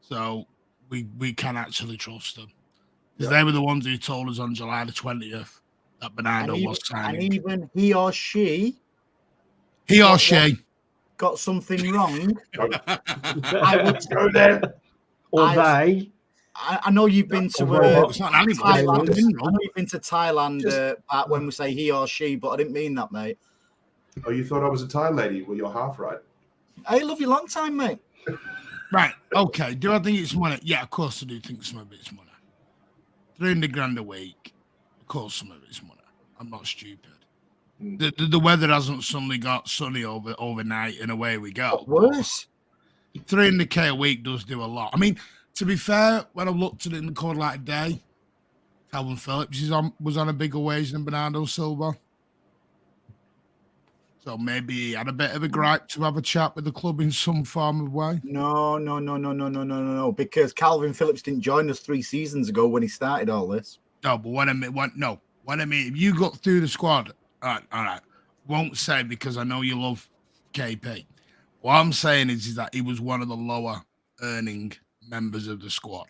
E: So we can actually trust them. Because they were the ones who told us on July the 20th that Bernardo was signing.
B: And even he or she got something wrong. I would go there.
A: Or they.
B: I know you've been to Thailand. I know you've been to Thailand when we say he or she, but I didn't mean that, mate.
D: Oh, you thought I was a Thai lady? Well, you're half right.
B: I love you long time, mate.
E: Right. Okay. Do I think it's money? Yeah, of course I do think some of it's money. 300 grand a week. Of course some of it's money. I'm not stupid. The weather hasn't suddenly got sunny overnight and away we go.
B: Worse.
E: 300k a week does do a lot. I mean, to be fair, when I looked at it in the cold light of day, Calvin Phillips was on a bigger wage than Bernardo Silva. So maybe he had a bit of a gripe to have a chat with the club in some form of way.
B: No. Because Calvin Phillips didn't join us 3 seasons ago when he started all this.
E: No, but what I mean, if you got through the squad, all right. Won't say because I know you love KP. What I'm saying is that he was one of the lower earning members of the squad.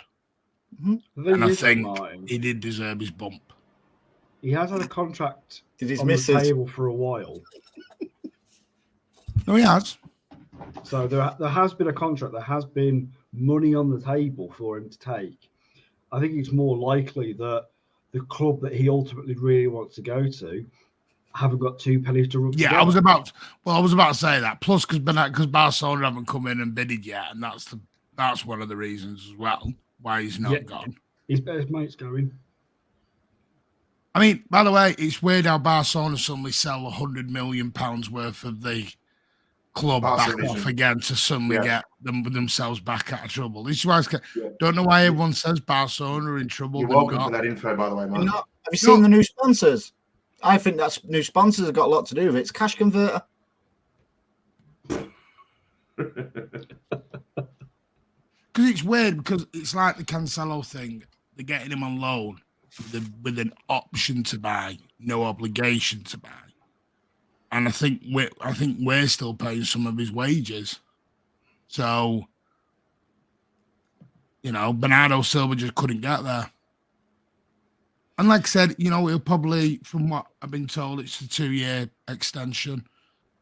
A: Mm-hmm.
E: And I think he did deserve his bump.
A: He has had a contract on
B: the
A: table for a while.
E: No, he has.
A: So there has been a contract. There has been money on the table for him to take. I think it's more likely that the club that he ultimately really wants to go to haven't got 2 pennies to rub together.
E: I was about to say that. Plus, because Barcelona haven't come in and bidded yet, and that's one of the reasons as well why he's not gone.
A: His best mate's going.
E: I mean, by the way, it's weird how Barcelona suddenly sell £100 million worth of the club back off again to suddenly get themselves back out of trouble. This is why don't know why everyone says Barcelona are in trouble.
D: You're welcome for that info, by the way, man.
B: Have you seen the new sponsors? I think that's new sponsors have got a lot to do with it. It's cash converter.
E: Because it's weird because it's like the Cancelo thing. They're getting him on loan with an option to buy, no obligation to buy. And I think we're still paying some of his wages. So, Bernardo Silva just couldn't get there. And like I said, he'll probably, from what I've been told, it's a 2-year extension.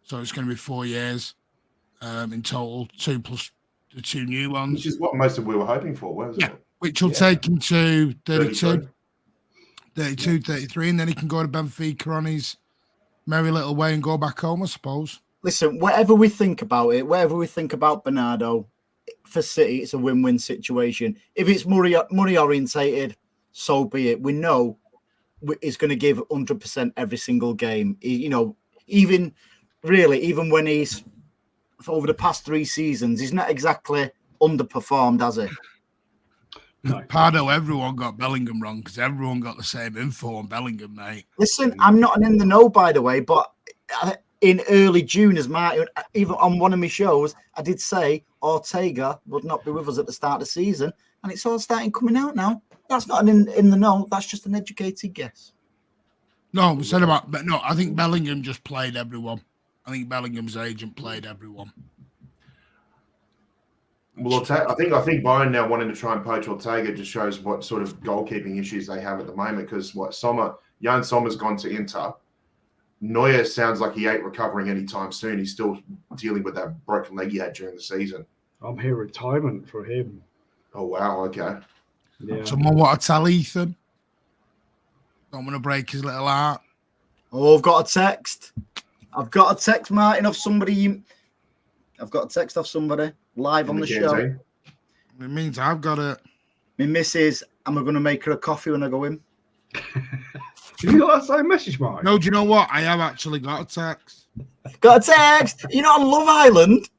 E: So it's going to be 4 years in total, 2 plus the 2 new ones.
D: Which is what most of we were hoping for, wasn't it?
E: Which will take him to 32, 33, and then he can go to Benfica on his merry little way and go back home, I suppose.
B: Listen, whatever we think about it, whatever we think about Bernardo, for City, it's a win-win situation. If it's money-orientated, so be it. We know he's going to give 100% every single game. Even when he's over the past 3 seasons, he's not exactly underperformed, has he?
E: No. Pardo, everyone got Bellingham wrong because everyone got the same info on Bellingham, mate.
B: Listen, I'm not in the know, by the way, but in early June, as Martin, even on one of my shows, I did say Ortega would not be with us at the start of the season, and it's all starting coming out now. That's not in the know. That's just an educated guess.
E: No, I think Bellingham just played everyone. I think Bellingham's agent played everyone.
D: Well, I think Bayern now wanting to try and poach Ortega just shows what sort of goalkeeping issues they have at the moment. Because Jan Sommer's gone to Inter. Neuer sounds like he ain't recovering anytime soon. He's still dealing with that broken leg he had during the season.
A: I'm hearing retirement for him.
D: Oh wow, okay.
E: Yeah. Someone want to tell Ethan? Don't want to break his little heart.
B: Oh, I've got a text. Martin, off somebody. I've got a text off somebody live on the show.
E: It means I've got it.
B: My missus, am I going to make her a coffee when I go in?
A: Have you got that same message, Martin?
E: No, do you know what? I have actually got a text.
B: Got a text? You're not on Love Island?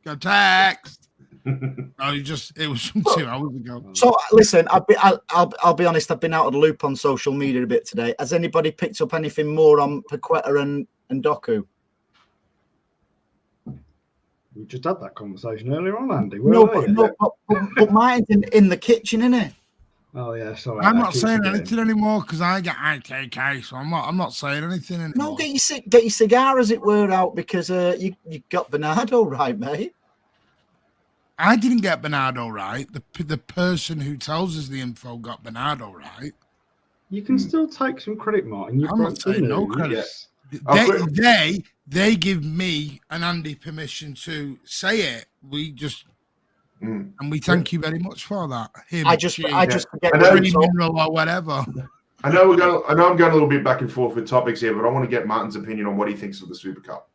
E: Got a text. No, it was from 2 hours ago.
B: So listen, I'll be honest. I've been out of the loop on social media a bit today. Has anybody picked up anything more on Paqueta and Doku?
A: We just had that conversation earlier on, Andy.
B: But Martin's in the kitchen, isn't it?
A: Oh yeah, sorry.
E: I'm not saying anything anymore because I get IKK, so I'm not saying anything anymore.
B: No, get your cigar, as it were, out because you got Bernardo right, mate.
E: I didn't get Bernardo right. The person who tells us the info got Bernardo right.
A: You can still take some credit, Martin.
E: I'm not saying no credit. They give me and Andy permission to say it. We just and we thank you very much for that.
B: I just forget
E: mineral or whatever.
D: I know I'm going a little bit back and forth with topics here, but I want to get Martin's opinion on what he thinks of the Super Cup.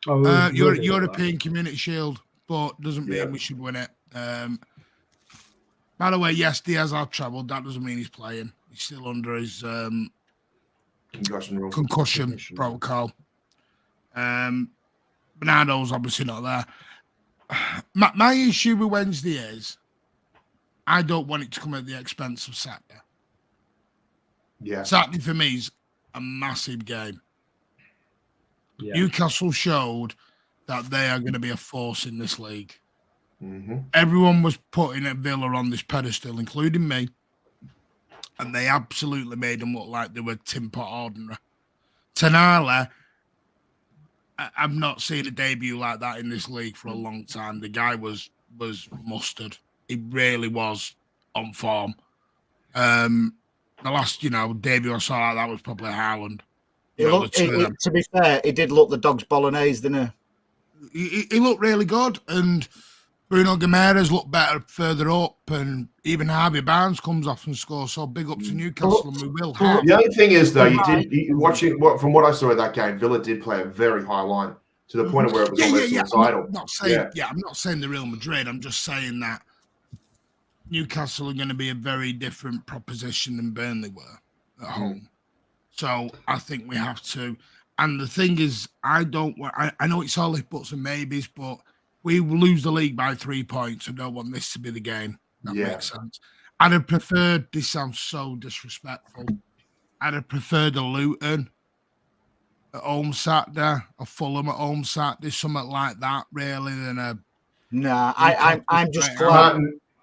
E: European Community Shield, but doesn't mean we should win it. By the way, yes, Diaz have travelled. That doesn't mean he's playing. He's still under his concussion protocol. Bernardo's obviously not there. My issue with Wednesday is I don't want it to come at the expense of Saturday.
D: Yeah.
E: Saturday for me is a massive game.
A: Yeah.
E: Newcastle showed that they are going to be a force in this league.
D: Mm-hmm.
E: Everyone was putting a Villa on this pedestal, including me, and they absolutely made them look like they were tin pot ordinary. Tonali, I've not seen a debut like that in this league for a long time. The guy was mustard. He really was on form. The last, debut I saw like that was probably Haaland.
B: To be fair, he did look the dog's bolognese, didn't
E: he? He looked really good, and Bruno Guimaraes looked better further up, and even Harvey Barnes comes off and scores. So big up to Newcastle, and we will.
D: The only thing is, though, from what I saw in that game, Villa did play a very high line to the point of where it was almost suicidal.
E: I'm not saying the Real Madrid. I'm just saying that Newcastle are going to be a very different proposition than Burnley were at home. So I think we have to. And the thing is, I know it's all if buts and maybes, but we lose the league by 3 points. I don't want this to be the game. That makes sense. I'd have preferred, this sounds so disrespectful, I'd have preferred a Luton at home Saturday, a Fulham at home Saturday, something like that, really, than a...
B: Nah, I'm just glad...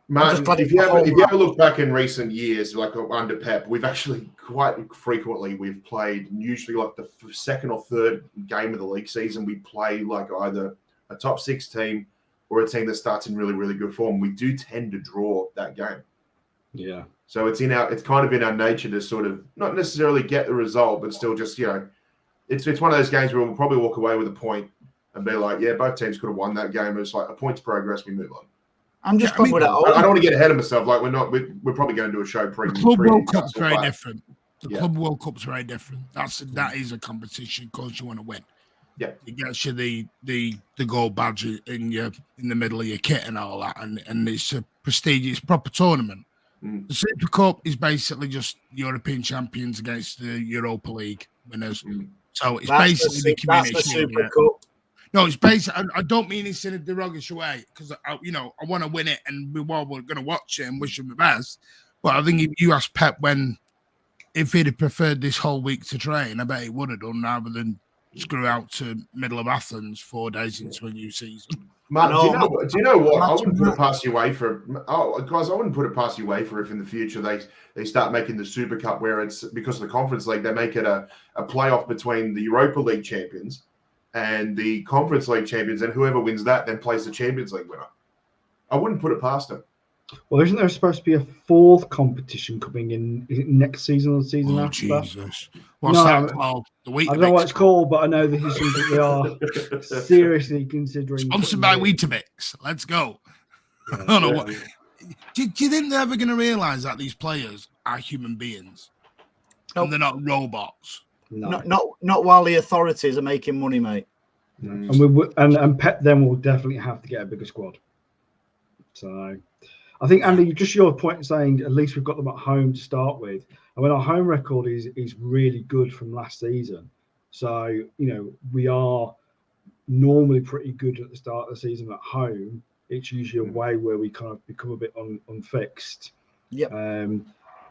D: Martin, if you ever look back in recent years, like under Pep, we've actually quite frequently we've played usually like the second or third game of the league season. We play like either a top 6 team or a team that starts in really, really good form. We do tend to draw that game.
A: Yeah.
D: So it's kind of in our nature to sort of not necessarily get the result, but still just it's one of those games where we'll probably walk away with a point and be like, yeah, both teams could have won that game. It's like a point's progress, we move on.
B: I'm just
D: I don't want to get ahead of myself. Like we're probably going to do a show pre.
E: The Club World Cup's very different. The Club World Cup's very different. That is a competition because you want to win.
D: Yeah,
E: it gets you the gold badge in the middle of your kit and all that, and it's a prestigious proper tournament. The Super Cup is basically just European champions against the Europa League winners. So it's basically the community.
B: That's the Super Cup.
E: No, it's basically. I don't mean it's in a derogatory way because I want to win it, and we're going to watch it and wish them the best. But I think if you ask Pep if he'd have preferred this whole week to train, I bet he would have done rather than screw out to middle of Athens 4 days into a new season.
D: Matt, do you know what? I wouldn't put it past UEFA. Guys, I wouldn't put it past UEFA if in the future they start making the Super Cup where it's because of the Conference League, they make it a playoff between the Europa League champions and the Conference League champions, and whoever wins that then plays the Champions League winner. I wouldn't put it past them.
A: Well, isn't there supposed to be a 4th competition coming in? Is it next season or the season after?
E: Jesus. What's that called?
A: I don't know what it's called, but I know this is something they are seriously considering.
E: Sponsored by Weetabix. Let's go. I don't know what. Do you think they're ever going to realise that these players are human beings? Nope. And they're not robots?
B: No. Not while the authorities are making money, mate.
A: And Pep then will definitely have to get a bigger squad. So I think, Andy, just your point saying at least we've got them at home to start with. And when our home record is really good from last season. So, we are normally pretty good at the start of the season at home. it's usually away where we kind of become a bit unfixed.
B: Yeah.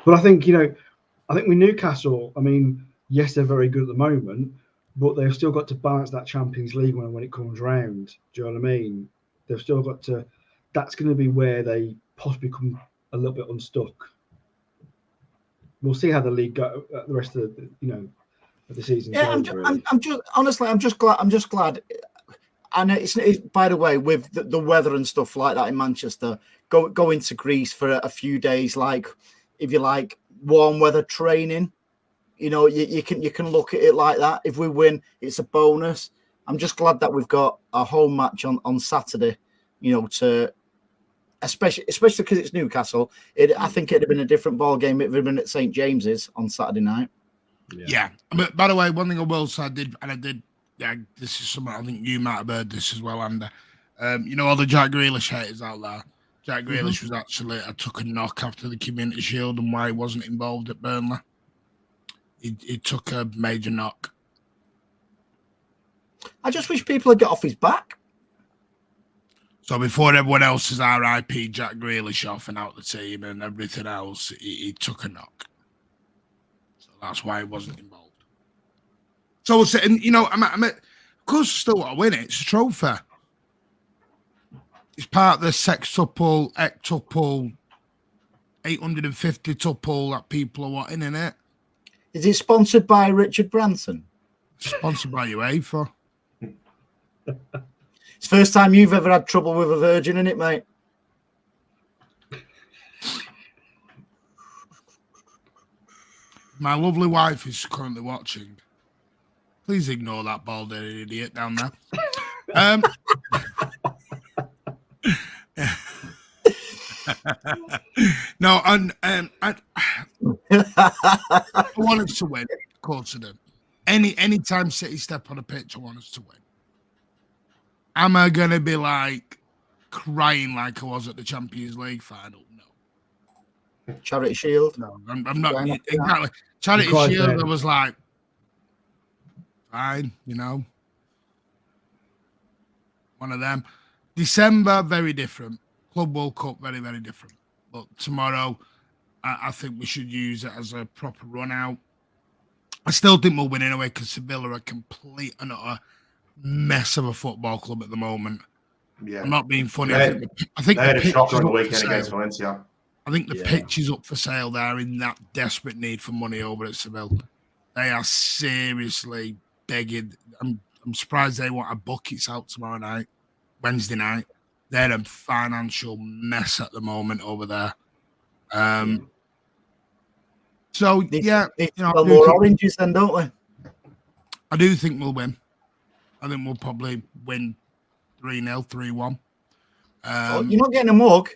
A: But I think, I think with Newcastle, I mean, yes, they're very good at the moment, but they've still got to balance that Champions League when it comes round. Do you know what I mean? They've still got to. That's going to be where they possibly become a little bit unstuck. We'll see how the league go. The rest of the season.
B: Yeah, I'm just glad. And it's by the way, with the weather and stuff like that in Manchester, going to Greece for a few days, like if you like warm weather training, you can look at it like that. If we win, it's a bonus. I'm just glad that we've got a home match on Saturday, to especially because it's Newcastle. I think it'd have been a different ball game if it had been at St. James's on Saturday night.
E: Yeah. But by the way, one thing I will say, I did. Yeah, this is something I think you might have heard this as well, Andy. All the Jack Grealish haters out there. Jack Grealish was actually took a knock after the Community Shield and why he wasn't involved at Burnley. He took a major knock.
B: I just wish people had got off his back.
E: So before everyone else is RIP Jack Grealish off and out the team and everything else, he took a knock. So that's why he wasn't involved. So we'll say, of course, still want to win it. It's a trophy. It's part of the sextuple, ectuple, 850 tuple that people are wanting in it.
B: Is it sponsored by Richard Branson?
E: Sponsored by UEFA.
B: It's the first time you've ever had trouble with a virgin, isn't it, mate?
E: My lovely wife is currently watching. Please ignore that bald-headed idiot down there. No, and I want us to win. Of course I do. Any time City step on a pitch, I want us to win. Am I going to be like crying like I was at the Champions League final? No.
B: Charity Shield?
E: No, I'm not. Exactly. Charity Shield, I was like, fine, one of them. December, very different. Club World Cup, very, very different. But tomorrow, I think we should use it as a proper run out. I still think we'll win anyway because Sevilla are a complete and utter mess of a football club at the moment. Yeah, I'm not being funny. I think
D: they had a shocker on the weekend against Valencia.
E: I think the pitch is up for sale there in that desperate need for money over at Seville. They are seriously begging. I'm surprised they want a buckets out tomorrow night, Wednesday night. They're a financial mess at the moment over there. So yeah,
B: sell more oranges then, don't they?
E: I do think we'll win. I think we'll probably win 3-0, 3-1.
B: You're not getting a mug.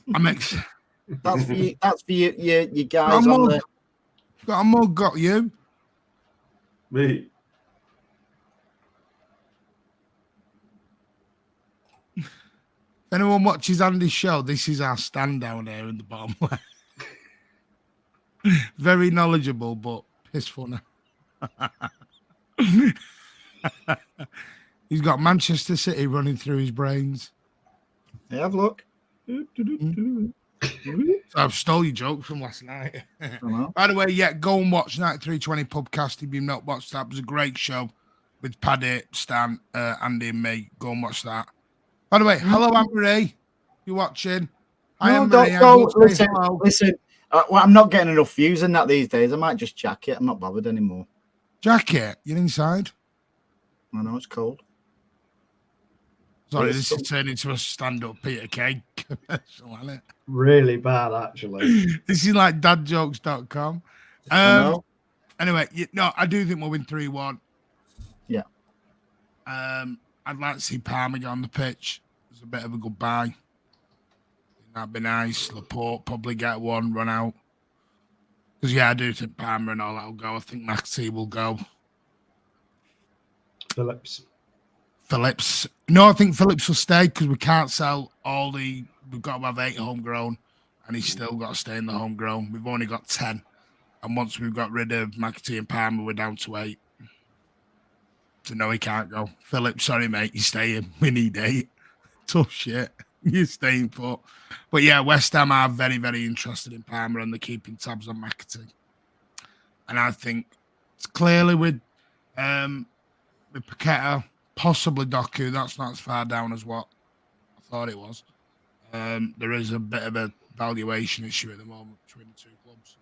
B: That's for you. That's for you guys on the.
E: Got a mug. Got you.
D: Me.
E: If anyone watches Andy's show, this is our stand down here in the bottom left. Very knowledgeable, but piss funny. He's got Manchester City running through his brains.
B: Hey, have a look.
E: I've stole your joke from last night. By the way, go and watch Night 320 podcast if you've not watched that. It was a great show with Paddy, Stan, Andy and me. Go and watch that. By the way, hello, Anne-Marie. You watching?
B: Listen. I'm not getting enough views in that these days. I might just jack it. I'm not bothered anymore.
E: Jack it? You're inside?
B: I know it's cold.
E: Sorry, this is turning into a stand-up Peter Kay commercial, isn't it?
A: Really bad, actually.
E: This is like dadjokes.com. Anyway, I do think we'll win 3-1.
B: Yeah.
E: I'd like to see Palmer get on the pitch. It's a bit of a goodbye. That'd be nice. Laporte probably get one, run out. Because, I do think Palmer and all that will go. I think McAtee will go. Phillips. No, I think Phillips will stay because we can't sell all the... We've got to have 8 homegrown and he's still got to stay in the homegrown. We've only got 10. And once we've got rid of McAtee and Palmer, we're down to 8. So, no, he can't go. Phillips, sorry, mate, you're staying. We need 8. Tough shit. You're staying put. But yeah, West Ham are very, very interested in Palmer and they're keeping tabs on McAtee. And I think it's clearly with Paqueta, possibly Doku, that's not as far down as what I thought it was. There is a bit of a valuation issue at the moment between the two clubs.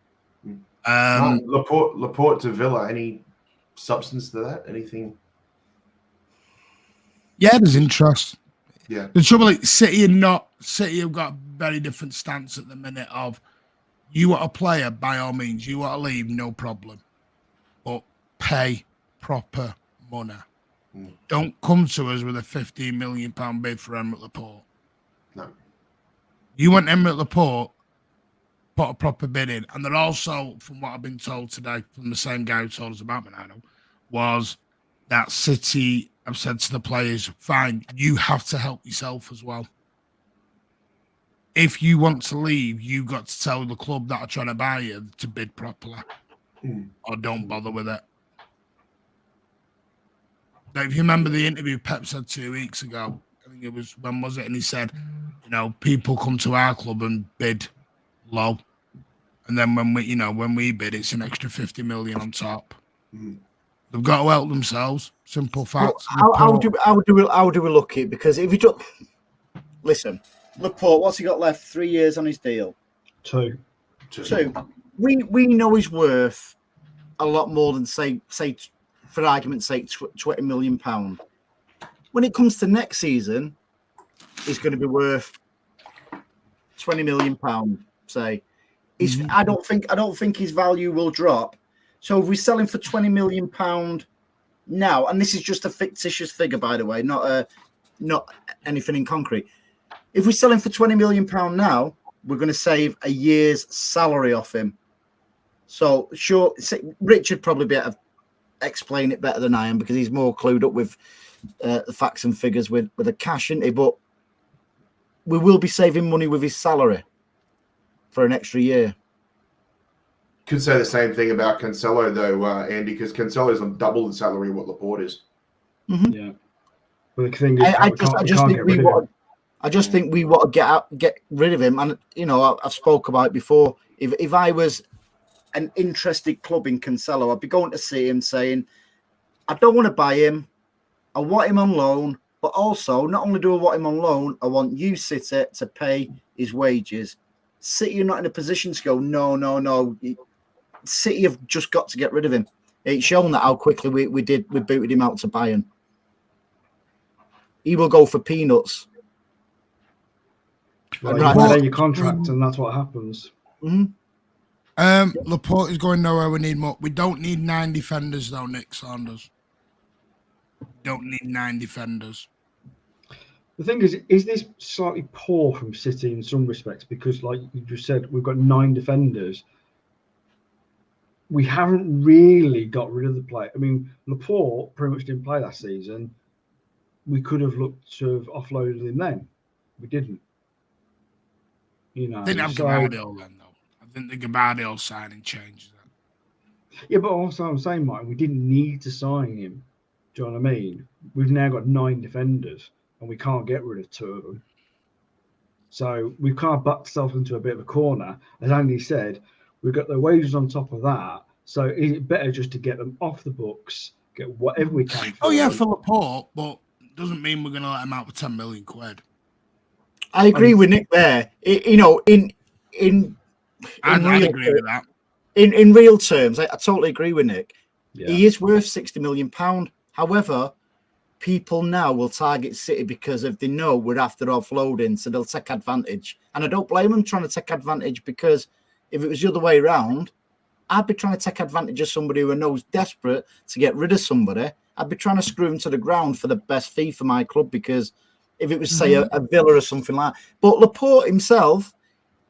D: Laporte to Villa, any substance to that? Anything?
E: Yeah, there's interest.
D: Yeah.
E: The trouble is, City have got a very different stance at the minute of you want a player, by all means, you want to leave, no problem. But pay proper money. Don't come to us with a £15 million bid for Emerick Laporte.
D: No.
E: You want Emerick Laporte, put a proper bid in. And they're also, from what I've been told today, from the same guy who told us about Bernardo, was that City have said to the players, fine, you have to help yourself as well. If you want to leave, you've got to tell the club that are trying to buy you to bid properly. Or don't bother with it. Now, if you remember the interview Pep said 2 weeks ago, I think it was, when was it? And he said, you know, people come to our club and bid low. And then when we bid, it's an extra 50 million on top. They've got to help themselves. Simple facts.
B: How do we look at it? Because if you just listen, Laporte, what's he got left? 3 years on his deal.
A: Two.
B: We know he's worth a lot more than say for argument's sake, £20 million. When it comes to next season, he's going to be worth £20 million. Say, I don't think his value will drop. So if we sell him for £20 million now, and this is just a fictitious figure, by the way, not anything in concrete. If we sell him for £20 million now, we're going to save a year's salary off him. So sure, Richard probably be able to explain it better than I am because he's more clued up with the facts and figures with the cash, isn't he? But we will be saving money with his salary for an extra year.
D: Could say the same thing about Cancelo, though, Andy, because Cancelo's on double the salary of what Laporte is.
A: Yeah. But the thing is,
B: I just think we want to get rid of him. And you know, I've spoke about it before. If I was an interested club in Cancelo, I'd be going to see him saying, I don't want to buy him. I want him on loan, but also not only do I want him on loan, I want you, City, to pay his wages. City are not in a position to go, no. City have just got to get rid of him. It's shown that how quickly we booted him out to Bayern. He will go for peanuts.
A: Well, you pay your contract, and that's what happens.
E: Laporte is going nowhere. We need more. We don't need 9 defenders, though, Nick Saunders. We don't need 9 defenders.
A: The thing is this slightly poor from City in some respects? Because, like you just said, we've got 9 defenders. We haven't really got rid of the play. I mean, Laporte pretty much didn't play last season. We could have looked to have offloaded him then. We didn't. You know,
E: Didn't have Gavardio then, though. I think the Gavardio signing changes that.
A: Yeah, but also I'm saying, Mike, we didn't need to sign him. Do you know what I mean? We've now got 9 defenders, and we can't get rid of 2 of them. So we've kind of backed ourselves into a bit of a corner. As Andy said, we've got the wages on top of that. So is it better just to get them off the books, get whatever we can?
E: For Laporte, but it doesn't mean we're going to let him out with 10 million quid.
B: I agree with Nick there. I
E: agree with that.
B: In real terms, I totally agree with Nick.
A: Yeah.
B: He is worth £60 million. However, people now will target City because if they know we're after offloading, so they'll take advantage. And I don't blame them trying to take advantage, because if it was the other way around, I'd be trying to take advantage of somebody who I know is desperate to get rid of somebody. I'd be trying to screw him to the ground for the best fee for my club, because if it was, say, a Villa or something like that. But Laporte himself,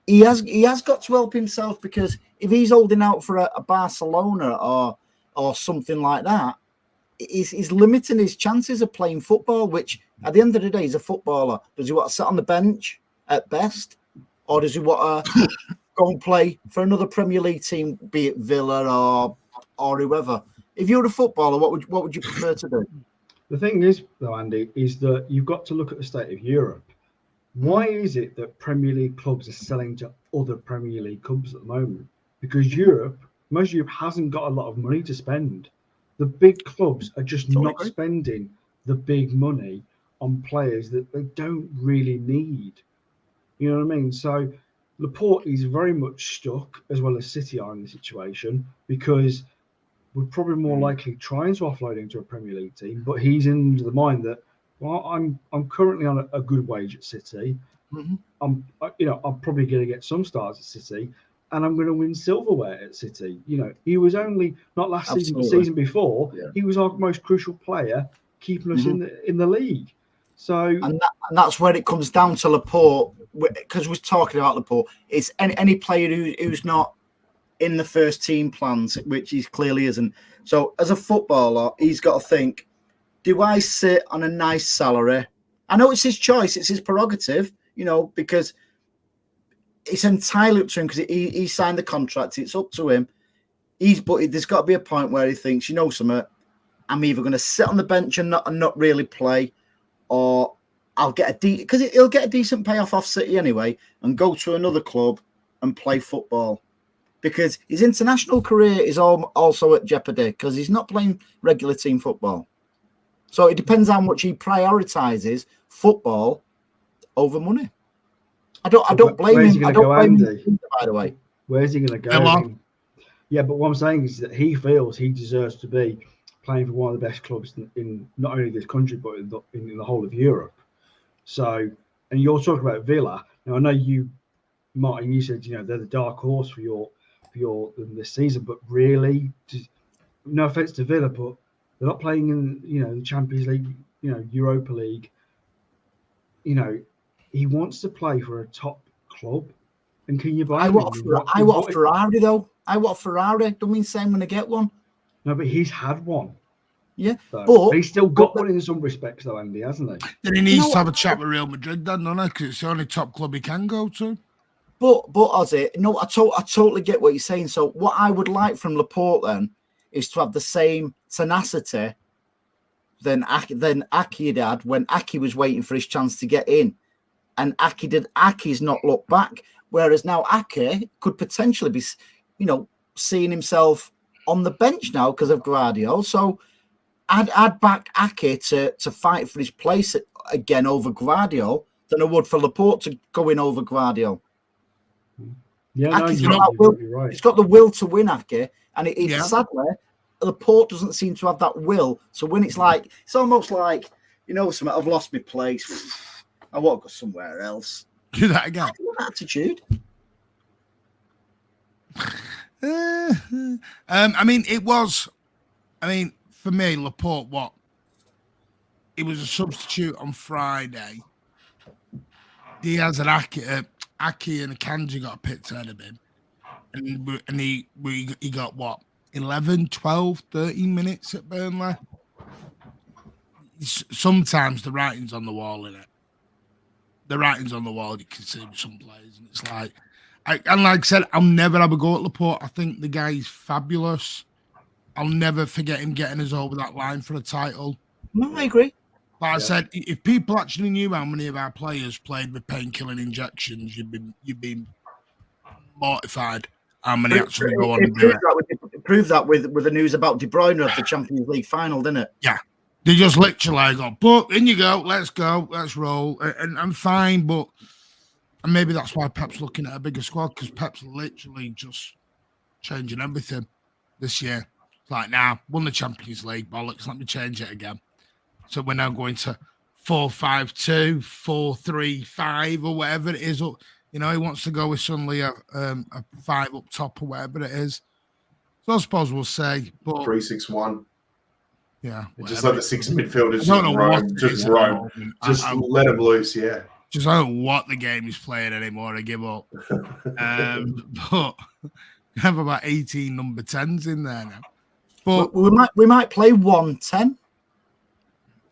B: he has got to help himself, because if he's holding out for a Barcelona or something like that, he's limiting his chances of playing football, which at the end of the day, he's a footballer. Does he want to sit on the bench at best? Or does he want to go and play for another Premier League team, be it Villa or whoever? If you're a footballer, what would you prefer to do?
A: The thing is, though, Andy, is that you've got to look at the state of Europe. Why is it that Premier League clubs are selling to other Premier League clubs at the moment? Because most of Europe hasn't got a lot of money to spend. The big clubs are just not spending the big money on players that they don't really need. You know what I mean? So Laporte is very much stuck, as well as City are in the situation, because we're probably more likely trying to offload him to a Premier League team, but he's in the mind that, well, I'm currently on a good wage at City.
B: Mm-hmm.
A: I'm probably going to get some stars at City, and I'm going to win silverware at City. You know, he was only not last season, but season before. Yeah. He was our most crucial player, keeping us in the league. So,
B: and that's where it comes down to Laporte, because we're talking about Laporte. It's any player who's not in the first team plans, which he clearly isn't. So, as a footballer, he's got to think: do I sit on a nice salary? I know it's his choice, it's his prerogative, you know, because it's entirely up to him, because he signed the contract. It's up to him. But there's got to be a point where he thinks, you know, something, I'm either going to sit on the bench and not really play, or I'll get because he'll get a decent payoff off City anyway, and go to another club and play football, because his international career is also at jeopardy because he's not playing regular team football. So it depends how much he prioritises football over money. I don't blame him. I don't blame him, by the way.
A: Where's he going to go? Yeah, but what I'm saying is that he feels he deserves to be playing for one of the best clubs in not only this country but in the whole of Europe. So, and you're talking about Villa. Now I know you, Martin, you said they're the dark horse for your this season, but really, no offense to Villa, but they're not playing in the Champions League, Europa League. He wants to play for a top club, and can you blame him?
B: I want a Ferrari though. I want a Ferrari. Don't mean saying I'm going to get one.
A: No, but he's had one.
B: Yeah,
A: but he's still got one in some respects, though, Andy, hasn't he?
E: Then he needs to have a chat with Real Madrid, then, doesn't he? Because it's the only top club he can go to.
B: But Ozzy, no, I totally get what you're saying. So what I would like from Laporte then is to have the same tenacity than Aki had when Aki was waiting for his chance to get in, and Aki's not looked back. Whereas now Aki could potentially be, seeing himself on the bench now because of Gvardiol. So I'd back Aki to fight for his place again over Gvardiol than I would for Laporte to go in over Gvardiol.
A: Yeah,
B: Aki's right. He's got the will to win, Aki, and sadly, Laporte doesn't seem to have that will to win. It's almost like I've lost my place. I want to go somewhere else.
E: Do that again.
B: Attitude.
E: For me, Laporte, it was a substitute on Friday. Diaz and Aki and Akanji got picked ahead of him. And he got 11, 12, 13 minutes at Burnley. Sometimes the writing's on the wall, innit? The writing's on the wall, you can see with some players. And it's like I said, I'll never have a go at Laporte. I think the guy is fabulous. I'll never forget him getting us over that line for a title.
B: No, I agree.
E: Like I said, if people actually knew how many of our players played with painkilling injections, you'd be mortified how many actually go on and do it.
B: It proved that with the news about De Bruyne at the Champions League final, didn't it?
E: Yeah. They just literally go, but in you go, let's roll. And I'm fine, and maybe that's why Pep's looking at a bigger squad, because Pep's literally just changing everything this year. It's like, now, won the Champions League, bollocks, let me change it again. So we're now going to 4-5-2, 4-3-5, or whatever it is. He wants to go with suddenly a 5 up top or whatever it is. So I suppose we'll say.
D: 3-6-1.
E: Yeah.
D: Just like the 6 midfielders just roam. Just let them loose, yeah.
E: Just I don't know what the game is playing anymore. I give up. But we have about 18 number 10s in there now. But
B: we might play 1-10.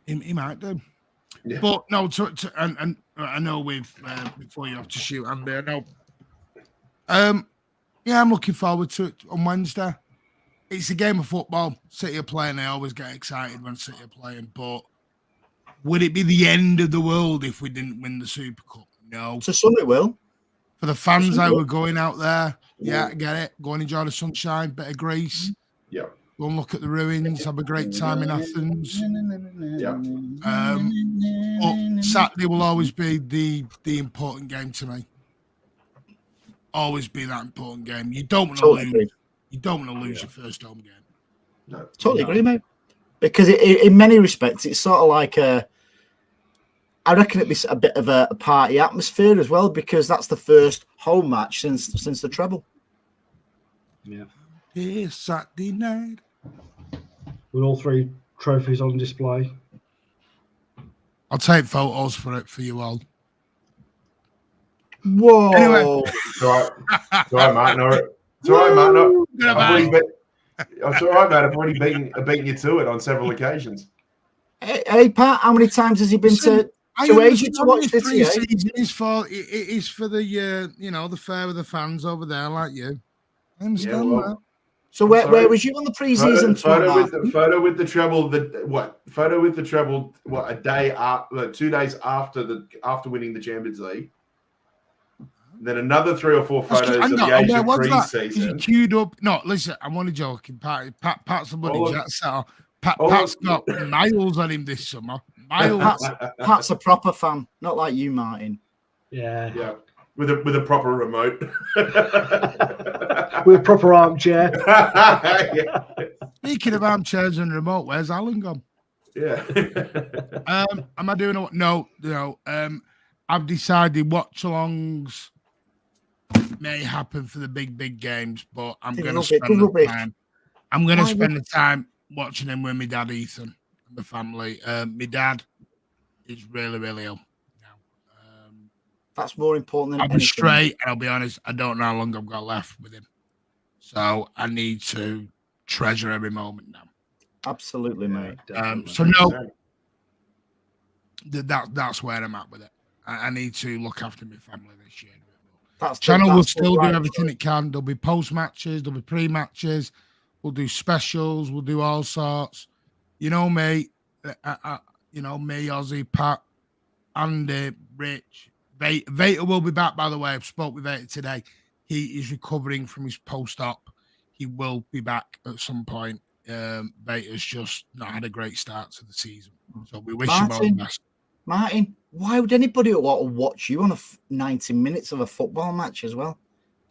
E: He might do.
D: Yeah.
E: But no, and I know before you have to shoot, Andy, I know. I'm looking forward to it on Wednesday. It's a game of football. City are playing. I always get excited when City are playing. But would it be the end of the world if we didn't win the Super Cup? No.
B: To some it will.
E: For the fans that were going out there, yeah, I get it. Go and enjoy the sunshine, bit of Greece.
D: Yeah.
E: Go and look at the ruins, have a great time in Athens.
D: Yeah.
E: But Saturday will always be the important game to me. Always be that important game. You don't want to lose. You don't want to lose your first home game.
D: No.
B: Totally agree, mate. Because in many respects, it's sort of like I reckon it'd be a bit of a party atmosphere as well, because that's the first home match since the treble.
A: Yeah.
E: It's Saturday night.
A: With all 3 trophies on display.
E: I'll take photos for you all.
B: Whoa!
E: Anyway.
D: It's all right, Martin. It's all right, Martin. It's all right, mate. I've already beaten you to it on several occasions.
B: Hey, Pat, how many times has he been to Asia to watch this?
E: It's for the the fair with the fans over there, like you. I understand that.
B: So where was you on the pre-season
D: photo with the treble? Photo with the treble? What, a day after, 2 days after winning the Champions League? Then another 3 or 4 photos of the Asia pre-season.
E: Queued up. No, listen, I'm only joking. Pat's a bloody jet setter. Pat's got miles on him this summer. Miles.
B: Pat's a proper fan, not like you, Martin.
A: Yeah.
D: Yeah. With a proper remote.
A: With a proper armchair.
D: Yeah.
E: Speaking of armchairs and remote, where's Alan gone?
D: Yeah.
E: Am I doing no. I've decided watch-alongs may happen for the big games, but I'm going to spend the time. I'm going to spend the time watching him with my dad, Ethan, and the family. My dad is really, really ill now.
B: That's more important than
E: I'll be straight, and I'll be honest, I don't know how long I've got left with him. So I need to treasure every moment now.
B: Absolutely, mate.
E: So no, that's where I'm at with it. I need to look after my family this year. Channel will still do everything it can. There'll be post matches, there'll be pre matches. We'll do specials. We'll do all sorts. You know me, me, Ozzy, Pat, Andy, Rich. Vader will be back, by the way. I've spoke with Vader today. He is recovering from his post-op. He will be back at some point. Vader's just not had a great start to the season. So we wish him all the best.
B: Martin, why would anybody want to watch you on 90 minutes of a football match as well?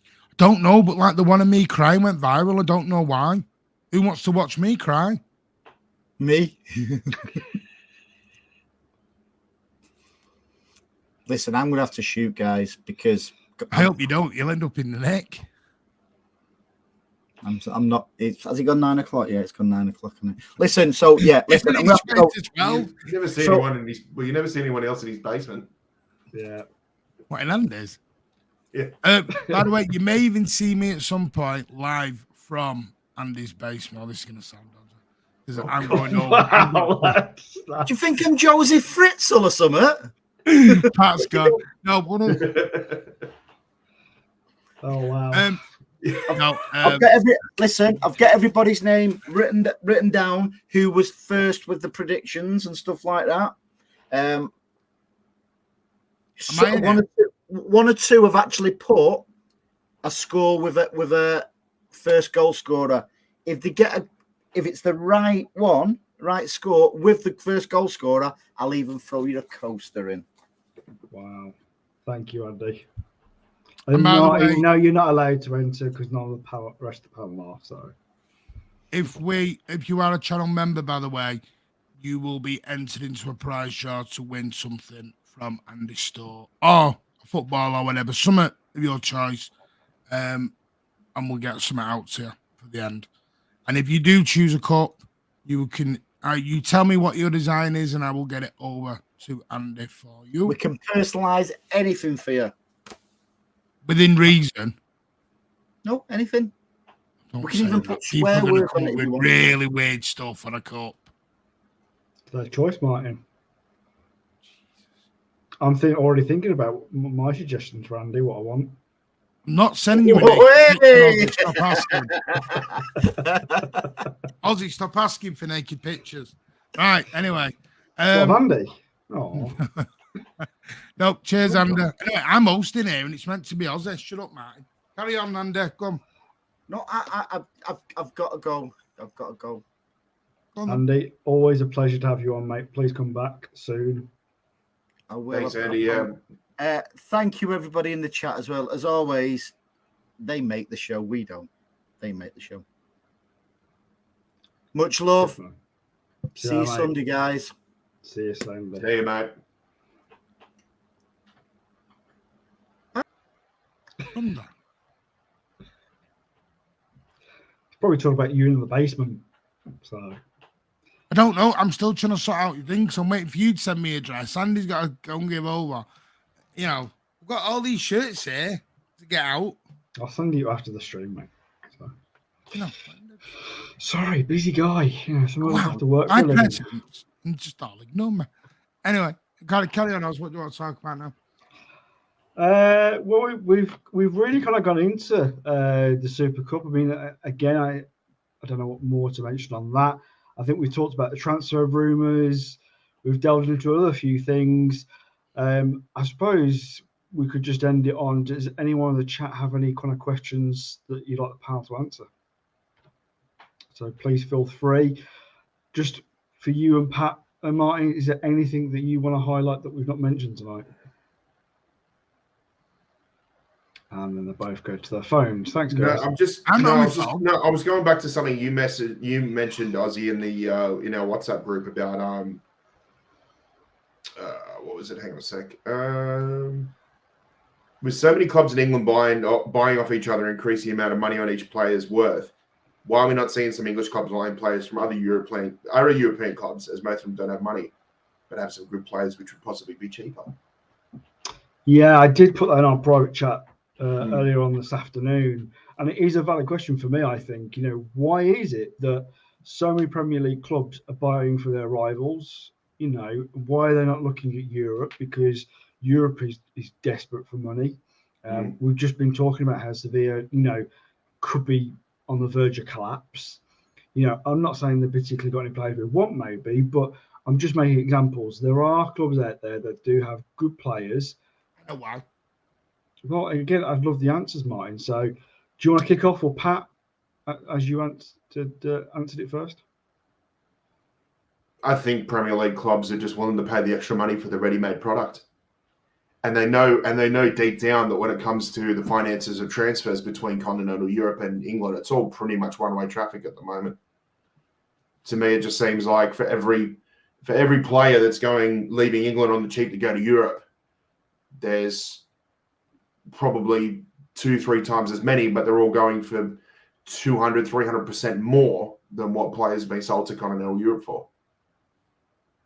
E: I don't know, but like the one of me crying went viral. I don't know why. Who wants to watch me cry?
B: Me. Listen, I'm going to have to shoot, guys, because...
E: I hope you don't. You'll end up in the neck.
B: I'm not... has it gone 9 o'clock? Yeah, it's gone 9 o'clock. Listen, so, yeah. Listen, I'm going to go...
D: You never see anyone in his... Well, you never see anyone else in his basement.
A: Yeah.
E: What, in Andes?
D: Yeah.
E: By the way, you may even see me at some point live from Andy's basement. Oh, this is going to sound dodgy. Because I'm going over...
B: Wow, do you think I'm Josie Fritzl or something?
E: Pat's gone. No,
A: oh wow.
B: I've got everybody's name written down. Who was first with the predictions and stuff like that. One or two have actually put a score with a first goal scorer. If it's the right score with the first goal scorer, I'll even throw you a coaster in.
A: Wow. Thank you, Andy. And no, you're not allowed to enter because none of the rest of the panel are. So,
E: if you are a channel member, by the way, you will be entered into a prize draw to win something from Andy's store or football or whatever, something of your choice, and we'll get something out to you for the end. And if you do choose a cup, you can you tell me what your design is, and I will get it over to Andy for you.
B: We can personalize anything for you.
E: Within reason.
B: No, anything.
E: Don't
B: we can even put swear words on it.
E: With really weird stuff on a cup.
A: It's their choice, Martin. I'm already thinking about my suggestions for Andy, what I want.
E: I'm not sending you a naked picture. Stop asking. Ozzy, stop asking for naked pictures. Right, anyway.
A: What of Andy? Oh.
E: No, cheers, Andy. Anyway, I'm hosting here, and it's meant to be Aussie. Shut up, Martin. Carry on, Andy. Come.
B: No, I've got to go. I've got to go.
A: Andy, always a pleasure to have you on, mate. Please come back soon.
B: I will.
D: Thanks, Andy.
B: Thank you, everybody in the chat as well. As always, they make the show. We don't. They make the show. Much love.
A: Definitely.
B: See you Sunday, guys.
A: See you Sunday.
D: See you, mate.
A: Probably talk about you in the basement. So
E: I don't know. I'm still trying to sort out your things. I'm waiting for you to send me a dress. Sandy's got to go and give over. You know, I've got all these shirts here to get out.
A: I'll send you after the stream, mate. So.
E: You know,
A: sorry, busy guy. Yeah, someone have to work.
E: My presence and just all ignore me. Anyway, gotta carry on. What do you want to talk about now?
A: Well, we've really kind of gone into the Super Cup. I mean, again, I don't know what more to mention on that. I think we've talked about the transfer rumours. We've delved into other few things. I suppose we could just end it on. Does anyone in the chat have any kind of questions that you'd like the panel to answer? So please feel free. Just for you and Pat and Martin, is there anything that you want to highlight that we've not mentioned tonight? And then they both go to their phones. Thanks, guys.
D: I was going back to something you mentioned, Ozzy, in the in our WhatsApp group about what was it? Hang on a sec. With so many clubs in England buying off each other, increasing the amount of money on each player's worth, why are we not seeing some English clubs buying players from other European clubs, as most of them don't have money, but have some good players which would possibly be cheaper? Yeah,
A: I did put that in our private chat earlier on this afternoon, and it is a valid question for me. I think, why is it that so many Premier League clubs are buying for their rivals? Why are they not looking at Europe? Because Europe is desperate for money. We've just been talking about how Sevilla, could be on the verge of collapse. I'm not saying they particularly got any players we want, maybe, but I'm just making examples. There are clubs out there that do have good players.
E: I know why.
A: Well, again, I'd love the answers, Martin. So, do you want to kick off, or Pat, as you answered it first?
D: I think Premier League clubs are just willing to pay the extra money for the ready-made product, and they know deep down that when it comes to the finances of transfers between continental Europe and England, it's all pretty much one-way traffic at the moment. To me, it just seems like for every player that's leaving England on the cheap to go to Europe, there's probably 2-3 times as many, but they're all going for 200-300% more than what players have been sold to continental Europe for.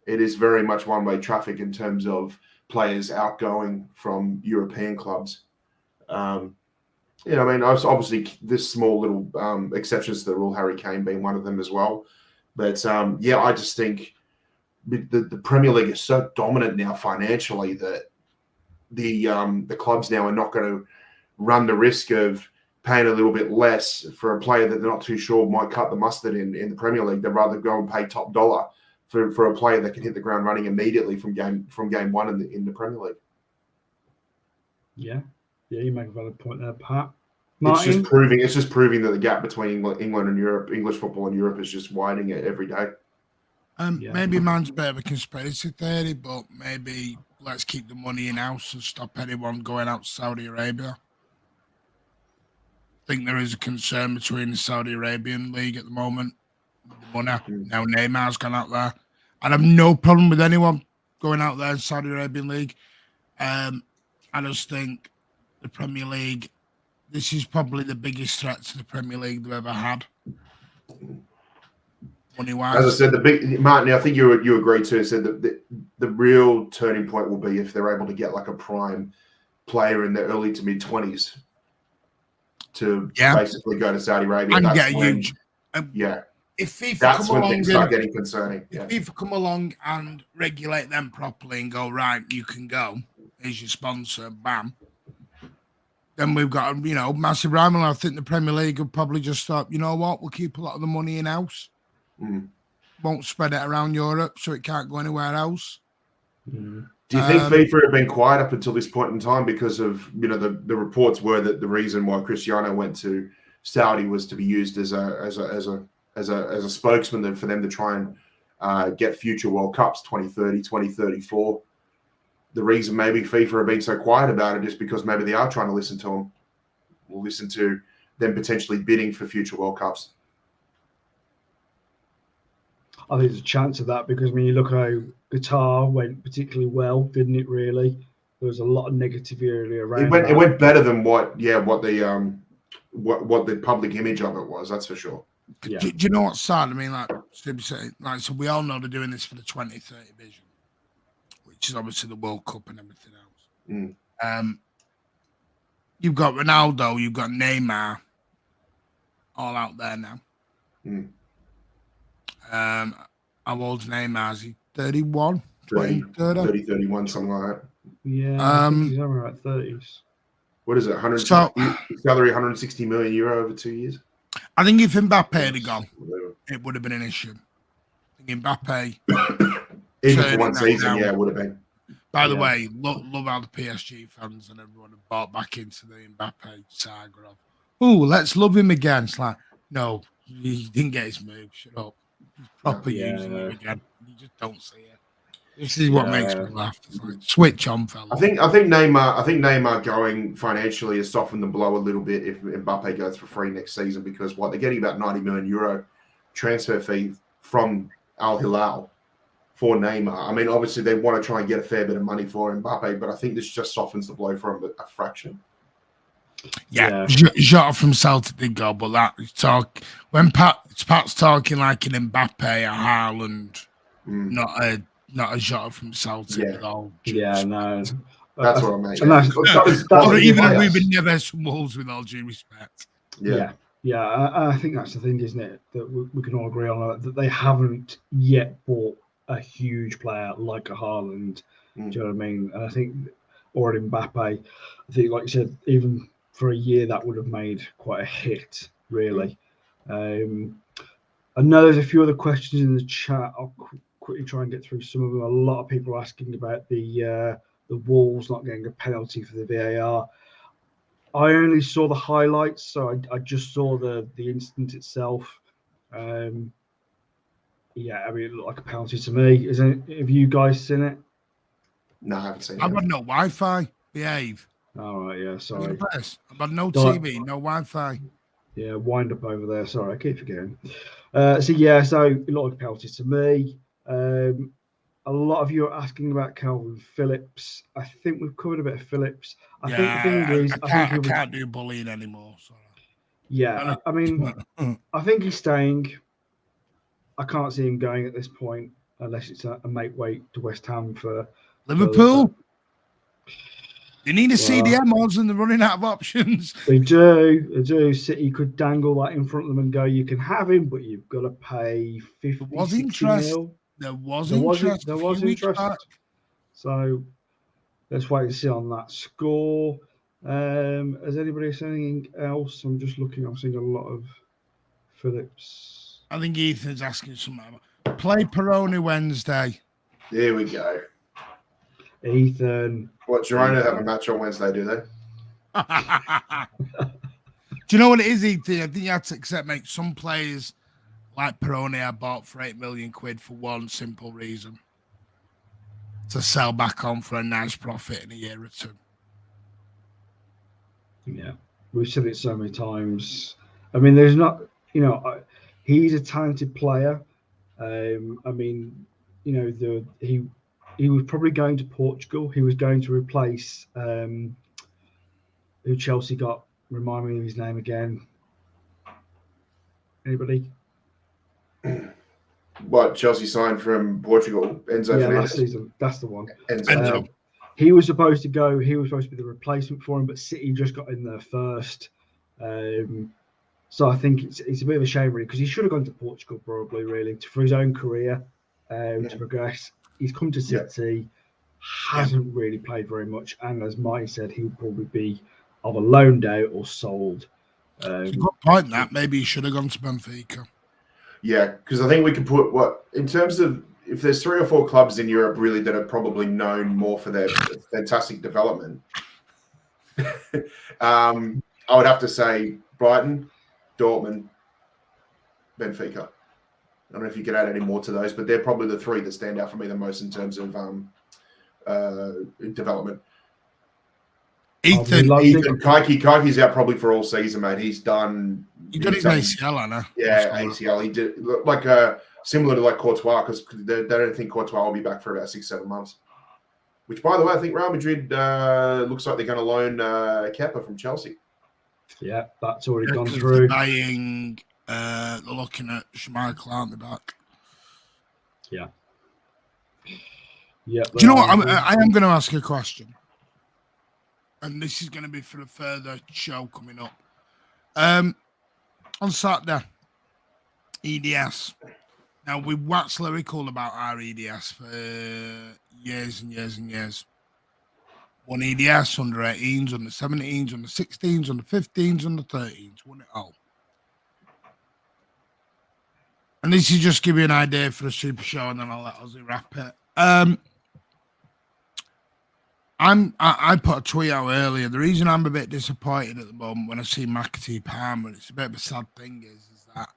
D: It is very much one-way traffic in terms of players outgoing from European clubs. Obviously there's small little exceptions to the rule, Harry Kane being one of them as well. But I just think the Premier League is so dominant now financially that the clubs now are not going to run the risk of paying a little bit less for a player that they're not too sure might cut the mustard in the Premier League. They'd rather go and pay top dollar for a player that can hit the ground running immediately from game one in the Premier League. Yeah,
A: you make a valid point there, Pat. Martin?
D: It's just proving that the gap between England and Europe, English football and Europe, is just widening it every day.
E: Maybe mine's a bit of a conspiracy theory, but maybe let's keep the money in house and stop anyone going out to Saudi Arabia. I think there is a concern between the Saudi Arabian league at the moment. The money. Now Neymar's gone out there. I have no problem with anyone going out there in Saudi Arabian league. I just think the Premier League, this is probably the biggest threat to the Premier League they've ever had. Money-wise.
D: As I said, Martin, I think you agreed to. Said that the real turning point will be if they're able to get like a prime player in their early to mid 20s to basically go to Saudi Arabia
E: and get huge. If FIFA
D: that's when things start getting concerning.
E: If FIFA come along and regulate them properly and go, right, you can go, here's your sponsor, bam. Then we've got a massive rival. I think the Premier League will probably just stop. You know what? We'll keep a lot of the money in house. Won't spread it around Europe, so it can't go anywhere else.
D: Do you think FIFA have been quiet up until this point in time because of, you know, the reports were that the reason why Cristiano went to Saudi was to be used as a spokesman for them to try and get future World Cups 2030, 2034. The reason maybe FIFA have been so quiet about it is because maybe they are trying to listen to them, or listen to them potentially bidding for future World Cups.
A: I think there's a chance of that because when you look how Qatar went particularly well, didn't it? Really, there was a lot of negativity around.
D: It went better than what the public image of it was. That's for sure.
E: Yeah. Do you know what's sad? I mean, like so we all know they're doing this for the 2030 vision, which is obviously the World Cup and everything else. You've got Ronaldo, you've got Neymar, all out there now. How old's Neymar? Is he 31?
D: 30, 31, something like that.
A: Yeah, I think he's over at 30s.
D: What is it? Salary 160 million euro over 2 years?
E: I think if Mbappe had gone, it would have been an issue. I think Mbappe...
D: Even for one season, it would have been.
E: By the way, love how the PSG fans and everyone have bought back into the Mbappe saga of, oh, let's love him again. It's like, no, he didn't get his move. Shut up. He's proper using him again. You just don't see it. This is what makes me laugh. Like, switch on, fella.
D: I think Neymar going financially has softened the blow a little bit if Mbappe goes for free next season, because they're getting about 90 million euro transfer fee from Al Hilal for Neymar. I mean, obviously they want to try and get a fair bit of money for Mbappe, but I think this just softens the blow for him a fraction.
E: Yeah. Jota from Celtic did go, but when Pat's talking like an Mbappe, a Haaland, not a Jota from Celtic at all.
A: No.
D: That's what I mean.
E: Or even a Ruben Neves from Wolves, with all due respect.
A: Yeah, I think that's the thing, isn't it? That we can all agree on that they haven't yet bought a huge player like a Haaland. Do you know what I mean? And I think, or an Mbappe, I think, like you said, even for a year that would have made quite a hit, really. I know there's a few other questions in the chat. I'll quickly try and get through some of them. A lot of people asking about the Wolves not getting a penalty for the VAR. I only saw the highlights, so I just saw the incident itself. Yeah, I mean, it looked like a penalty to me. Have you guys seen it?
D: No, I haven't seen it.
E: I've had no Wi-Fi. Behave.
A: All right, yeah, sorry.
E: I've had no TV, no Wi-Fi.
A: Yeah, wind up over there. Sorry, I keep forgetting. So it looked like a penalty to me. A lot of you are asking about Calvin Phillips. I think we've covered a bit of Phillips. I think the thing is,
E: I can't do bullying anymore. So.
A: Yeah, I mean, I think he's staying. I can't see him going at this point unless it's a make weight to West Ham for
E: Liverpool. They need a CDM odds and they're running out of options.
A: They do. City could dangle that in front of them and go, you can have him, but you've got to pay 50 mil.
E: There was interest.
A: So let's wait and see on that score. Has anybody seen anything else? I'm just looking. I'm seeing a lot of Phillips.
E: I think Ethan's asking something. Play Peroni Wednesday.
D: There we go.
A: Ethan.
D: What, Girona have a match on Wednesday, do they?
E: Do you know what it is, Ethan? I think you had to accept, mate. Some players like Peroni I bought for £8 million for one simple reason. To sell back on for a nice profit in a year or two.
A: Yeah. We've said it so many times. I mean, there's not, he's a talented player. I mean, he was probably going to Portugal. He was going to replace who Chelsea got. Remind me of his name again. Anybody?
D: What, Chelsea signed from Portugal? Enzo Fernandez?
A: Last season. That's the one.
D: Enzo.
A: He was supposed to go. He was supposed to be the replacement for him, but City just got in there first. So I think it's a bit of a shame, really, because he should have gone to Portugal probably, really, for his own career to progress. He's come to City, hasn't really played very much, and as Marty said, he'll probably be either loaned out or sold.
E: It's a good point that maybe he should have gone to Benfica.
D: Yeah, because I think we can put in terms of if there's 3 or 4 clubs in Europe really that are probably known more for their fantastic development, I would have to say Brighton, Dortmund, Benfica. I don't know if you could add any more to those, but they're probably the 3 that stand out for me the most in terms of development.
E: Ethan
D: Kike's out probably for all season, mate. He's done.
E: He got his ACL, I know.
D: Yeah, ACL. He did similar to like Courtois, because they don't think Courtois will be back for about 6-7 months. Which, by the way, I think Real Madrid looks like they're going to loan Kepa from Chelsea.
A: Yeah, that's already gone through.
E: They're looking at Schmeichel, aren't they, back?
A: Yeah. Yeah.
E: Do you know what? I am going to ask you a question. And this is going to be for a further show coming up. On Saturday, EDS. Now, we waxed lyrical about our EDS for years and years and years. Won EDS, under 18s, under 17s, under 16s, under 15s, under 13s. Won it all. And this is just give you an idea for the Super Show, and then I'll let Ozzy wrap it. I put a tweet out earlier. The reason I'm a bit disappointed at the moment when I see McAtee Palmer, it's a bit of a sad thing, is that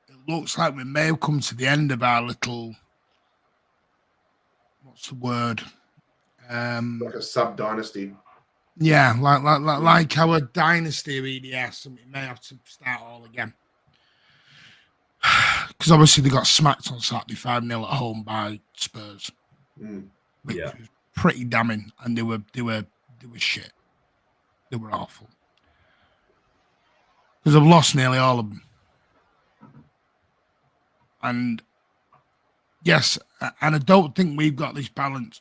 E: it looks like we may have come to the end of our little, what's the word?
D: Like a sub dynasty.
E: Yeah, like our dynasty of EDS, and we may have to start all again. Because obviously they got smacked on Saturday 5-0 at home by Spurs. Which was pretty damning, and they were shit. They were awful. Because I've lost nearly all of them. And yes, and I don't think we've got this balance.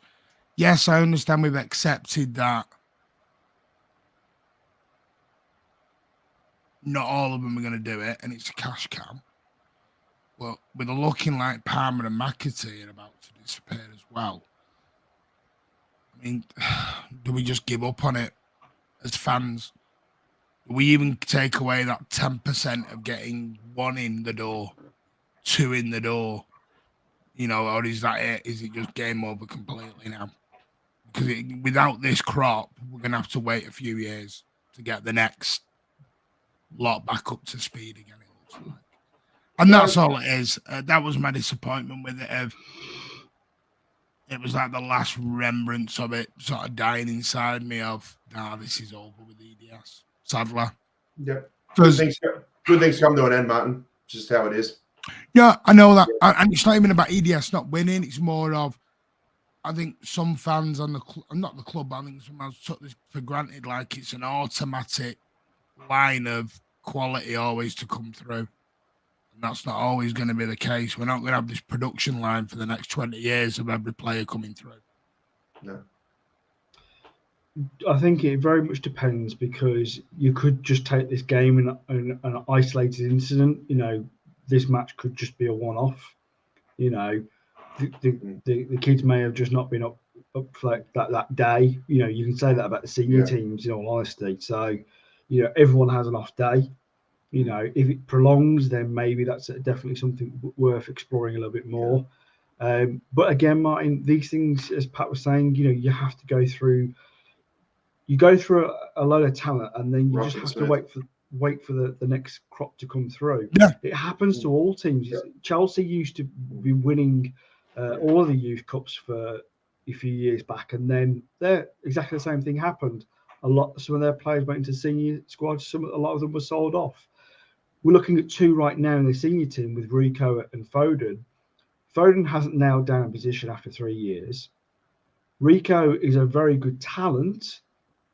E: Yes, I understand we've accepted that not all of them are going to do it, and it's a cash cow. But with a looking like Palmer and McAtee are about to disappear as well, I mean, do we just give up on it as fans? Do we even take away that 10% of getting 1 in the door, 2 in the door? You know, or is that it? Is it just game over completely now? Because without this crop, we're going to have to wait a few years to get the next lot back up to speed again, it looks like. And that's all it is. That was my disappointment with it. It was like the last remembrance of it sort of dying inside me of, this is over with EDS, sadly.
D: Yeah. Good things come to an end, Martin. Just how it is.
E: Yeah, I know that. And it's not even about EDS not winning. It's more of, I think some fans on not the club, I think some fans took this for granted, like it's an automatic line of quality always to come through. And that's not always going to be the case. We're not going to have this production line for the next 20 years of every player coming through.
D: No.
A: I think it very much depends, because you could just take this game in an isolated incident. You know, this match could just be a one-off. You know, the kids may have just not been up for that day. You know, you can say that about the senior teams, in all honesty. So, you know, everyone has an off day. You know, if it prolongs, then maybe that's definitely something worth exploring a little bit more. But again, Martin, these things, as Pat was saying, you know, you have to go through. You go through a load of talent, and then you just have to wait for the next crop to come through. Yeah, it happens to all teams. Yeah. Chelsea used to be winning all of the youth cups for a few years back, and then exactly the same thing happened. Some of their players went into senior squads. A lot of them were sold off. We're looking at 2 right now in the senior team with Rico and Foden. Foden hasn't nailed down a position after 3 years. Rico is a very good talent,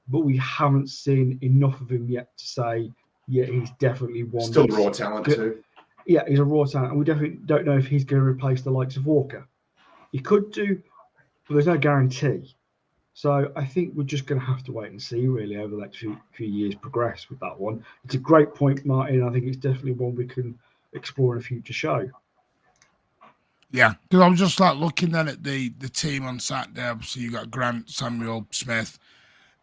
A: but we haven't seen enough of him yet to say, yeah, he's definitely one.
D: Still raw talent too.
A: Yeah, he's a raw talent, and we definitely don't know if he's going to replace the likes of Walker. He could do, but there's no guarantee. So I think we're just going to have to wait and see, really, over the next few years progress with that one. It's a great point, Martin. I think it's definitely one we can explore in a future show.
E: Yeah, because I was just like looking then at the team on Saturday. Obviously, you got Grant, Samuel, Smith,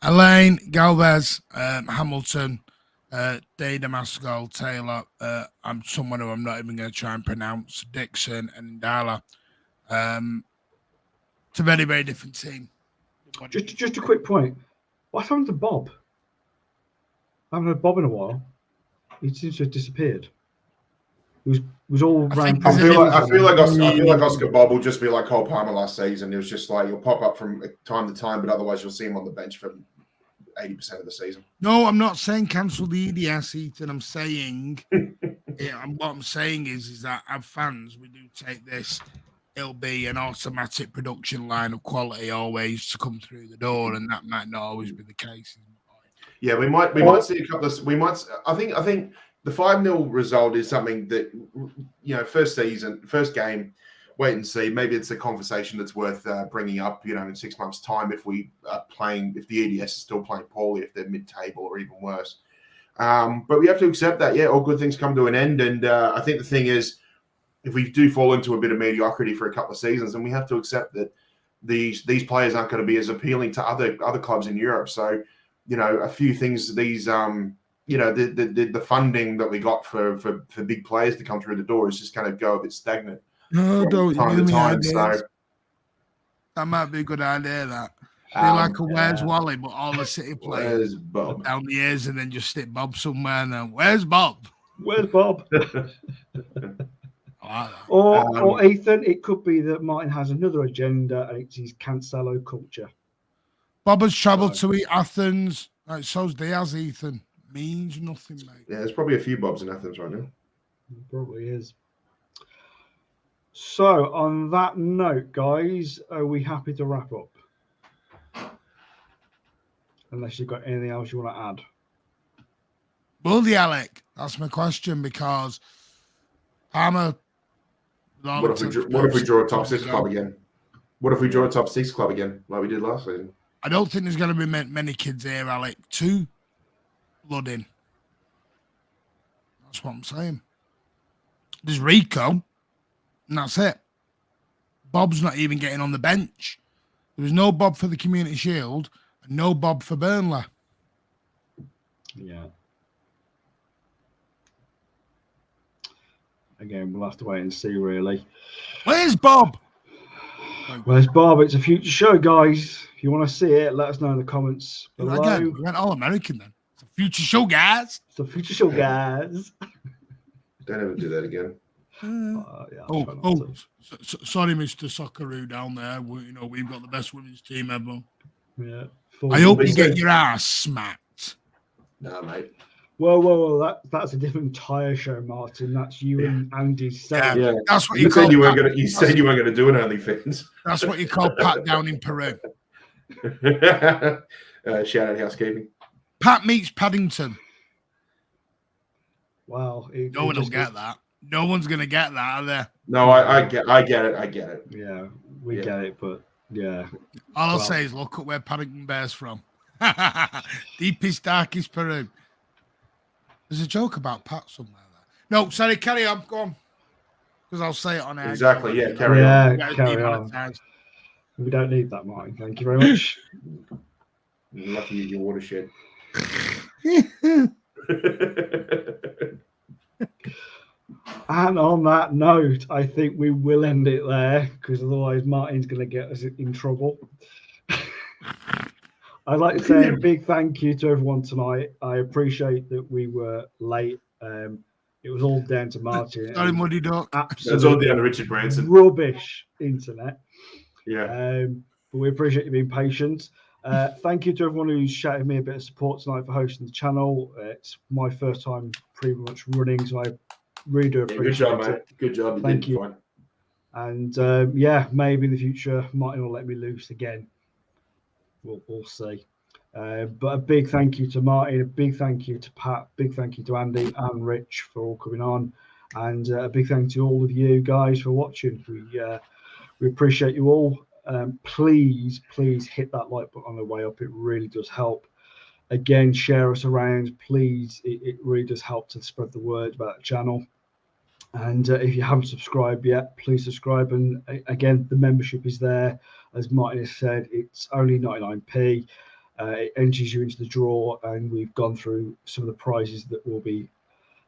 E: Elaine, Galvez, Hamilton, Dana Mascal, Taylor, I'm someone who I'm not even going to try and pronounce, Dixon and Ndala. It's a very, very different team.
A: Just a quick point. What happened to Bob? I haven't heard Bob in a while. He seems to have disappeared. It was all round.
D: I feel like Oscar Bob will just be like Cole Palmer last season. It was just like he'll pop up from time to time, but otherwise you'll see him on the bench for 80% of the season.
E: No, I'm not saying cancel the EDS, Ethan. I'm saying, what I'm saying is that as fans, we do take this. It'll be an automatic production line of quality always to come through the door, and that might not always be the case.
D: Yeah, we might see a couple of. I think the 5-0 result is something that, first game, wait and see. Maybe it's a conversation that's worth bringing up, in 6 months' time if we are playing, if the EDS is still playing poorly, if they're mid-table or even worse. But we have to accept that, all good things come to an end. And I think the thing is, if we do fall into a bit of mediocrity for a couple of seasons, then we have to accept that these players aren't going to be as appealing to other clubs in Europe. So, a few things, these, the funding that we got for big players to come through the door is just going to go a bit stagnant.
E: No, don't
D: time to time. So
E: that might be a good idea. That be like a Where's Wally, but all the City players down the years, and then just stick Bob somewhere. And then where's Bob?
A: Where's Bob? Or Ethan, it could be that Martin has another agenda, and it's his Cancelo culture.
E: Bob has travelled to Athens. Right, so's Diaz, Ethan. Means nothing, mate.
D: Yeah, there's probably a few Bobs in Athens right now.
A: It probably is. So, on that note, guys, are we happy to wrap up? Unless you've got anything else you want to add.
E: Will the Alec? That's my question, because Hammer.
D: What if we draw a top 6 club again? What if we draw a top 6 club again, like we did last season?
E: I don't think there's going to be many kids here, Alec, to blood in. That's what I'm saying. There's Rico, and that's it. Bob's not even getting on the bench. There was no Bob for the Community Shield and no Bob for Burnley.
A: Yeah. Again, we'll have to wait and see, really.
E: Where's Bob?
A: Where's Bob? It's a future show, guys. If you want to see it, let us know in the comments below.
E: Again, we went all American then. It's a future show, guys.
A: It's a future show, guys.
D: Don't ever do that again.
E: Sorry, Mr. Socceroo down there. We've got the best women's team ever.
A: Yeah.
E: I hope you get your ass smacked.
D: No, mate.
A: Whoa! That's a different entire show, Martin. That's you and Andy.
E: Yeah, that's what
D: you said. You weren't going to do an OnlyFans.
E: That's what you call Pat down in Peru.
D: Shout out housekeeping.
E: Pat meets Paddington.
A: Wow.
E: No one will get that. No one's going to get that, are they?
D: No, I get it.
A: Yeah, we get it, but yeah.
E: All I'll say is look at where Paddington Bear's from. Deepest, darkest Peru. There's a joke about Pat somewhere there. No, sorry, carry on. Go on. Because I'll say it on air.
D: Exactly, yeah, carry on.
A: Carry on. We don't need that, Martin. Thank you very much.
D: Lucky your watershed.
A: And on that note, I think we will end it there, because otherwise Martin's going to get us in trouble. I'd like to say a big thank you to everyone tonight. I appreciate that we were late. It was all down to Martin.
E: Sorry, Muddy Duck.
D: It's all down to Richard Branson.
A: Rubbish internet.
D: Yeah.
A: But we appreciate you being patient. Thank you to everyone who's shouted me a bit of support tonight for hosting the channel. It's my first time pretty much running, so I really do appreciate
D: good job,
A: it.
D: mate. Good job.
A: Thank you. Fine. And maybe in the future, Martin will let me loose again. We'll see. But a big thank you to Martin, a big thank you to Pat, big thank you to Andy and Rich for all coming on, and a big thank you to all of you guys for watching. We appreciate you all. Please hit that like button on the way up. It really does help. Again, share us around, please. It really does help to spread the word about the channel. And if you haven't subscribed yet, please subscribe. And again, the membership is there. As Martin has said, it's only 99p. It enters you into the draw, and we've gone through some of the prizes that will be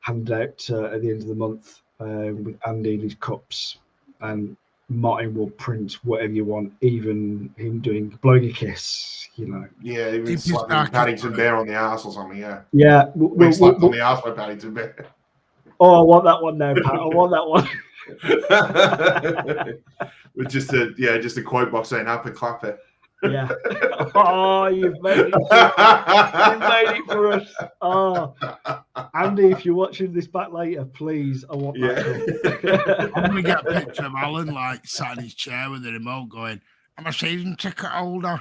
A: handed out at the end of the month with Andy and his cups. And Martin will print whatever you want, even him blowing a kiss, you know.
D: Yeah, even slapping Paddington Bear on the arse or something, yeah.
A: Yeah.
D: Being slapped on the arse by Paddington Bear.
A: Oh, I want that one now, Pat. I want that
D: one. With just a quote box saying "Happy clap it."
A: Yeah. Oh, you've made it. You've made it for us. Oh, Andy, if you're watching this back later, please, I want that.
E: I'm gonna get a picture of Alan like sat in his chair with the remote, going, "I'm a season ticket holder."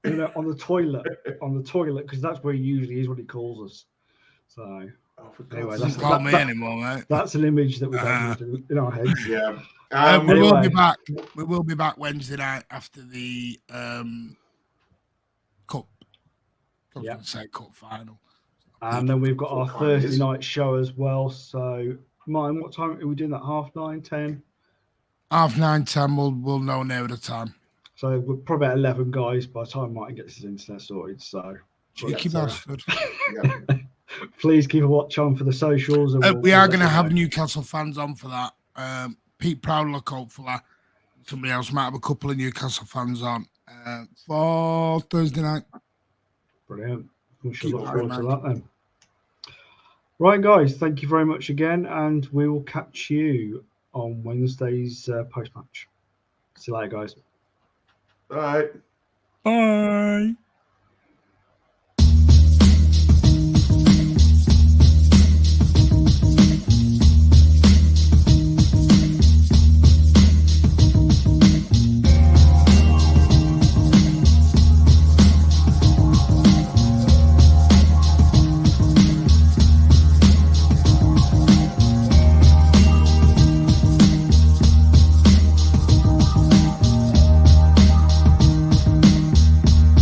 A: You know, on the toilet, because that's where he usually is when he calls us. So, anyway,
E: doesn't call me anymore, mate.
A: That's an image that we got in our heads.
D: Yeah.
E: We will be back. We will be back Wednesday night after the cup. I was going to say cup final.
A: And then we've got our Thursday night show as well. So, Martin, what time are we doing that? 9:30, 10?
E: 9:30, 10. We'll know near the time.
A: So we're probably at 11 guys by the time Martin gets his internet sorted. So,
E: cheeky bastard.
A: Please keep a watch on for the socials. And
E: we are going to have Newcastle fans on for that. Pete Proudlock, hopefully. Somebody else might have a couple of Newcastle fans on for Thursday night.
A: Brilliant. We should look forward to that then. Right, guys. Thank you very much again. And we will catch you on Wednesday's post-match. See you later, guys.
D: All right.
E: Bye.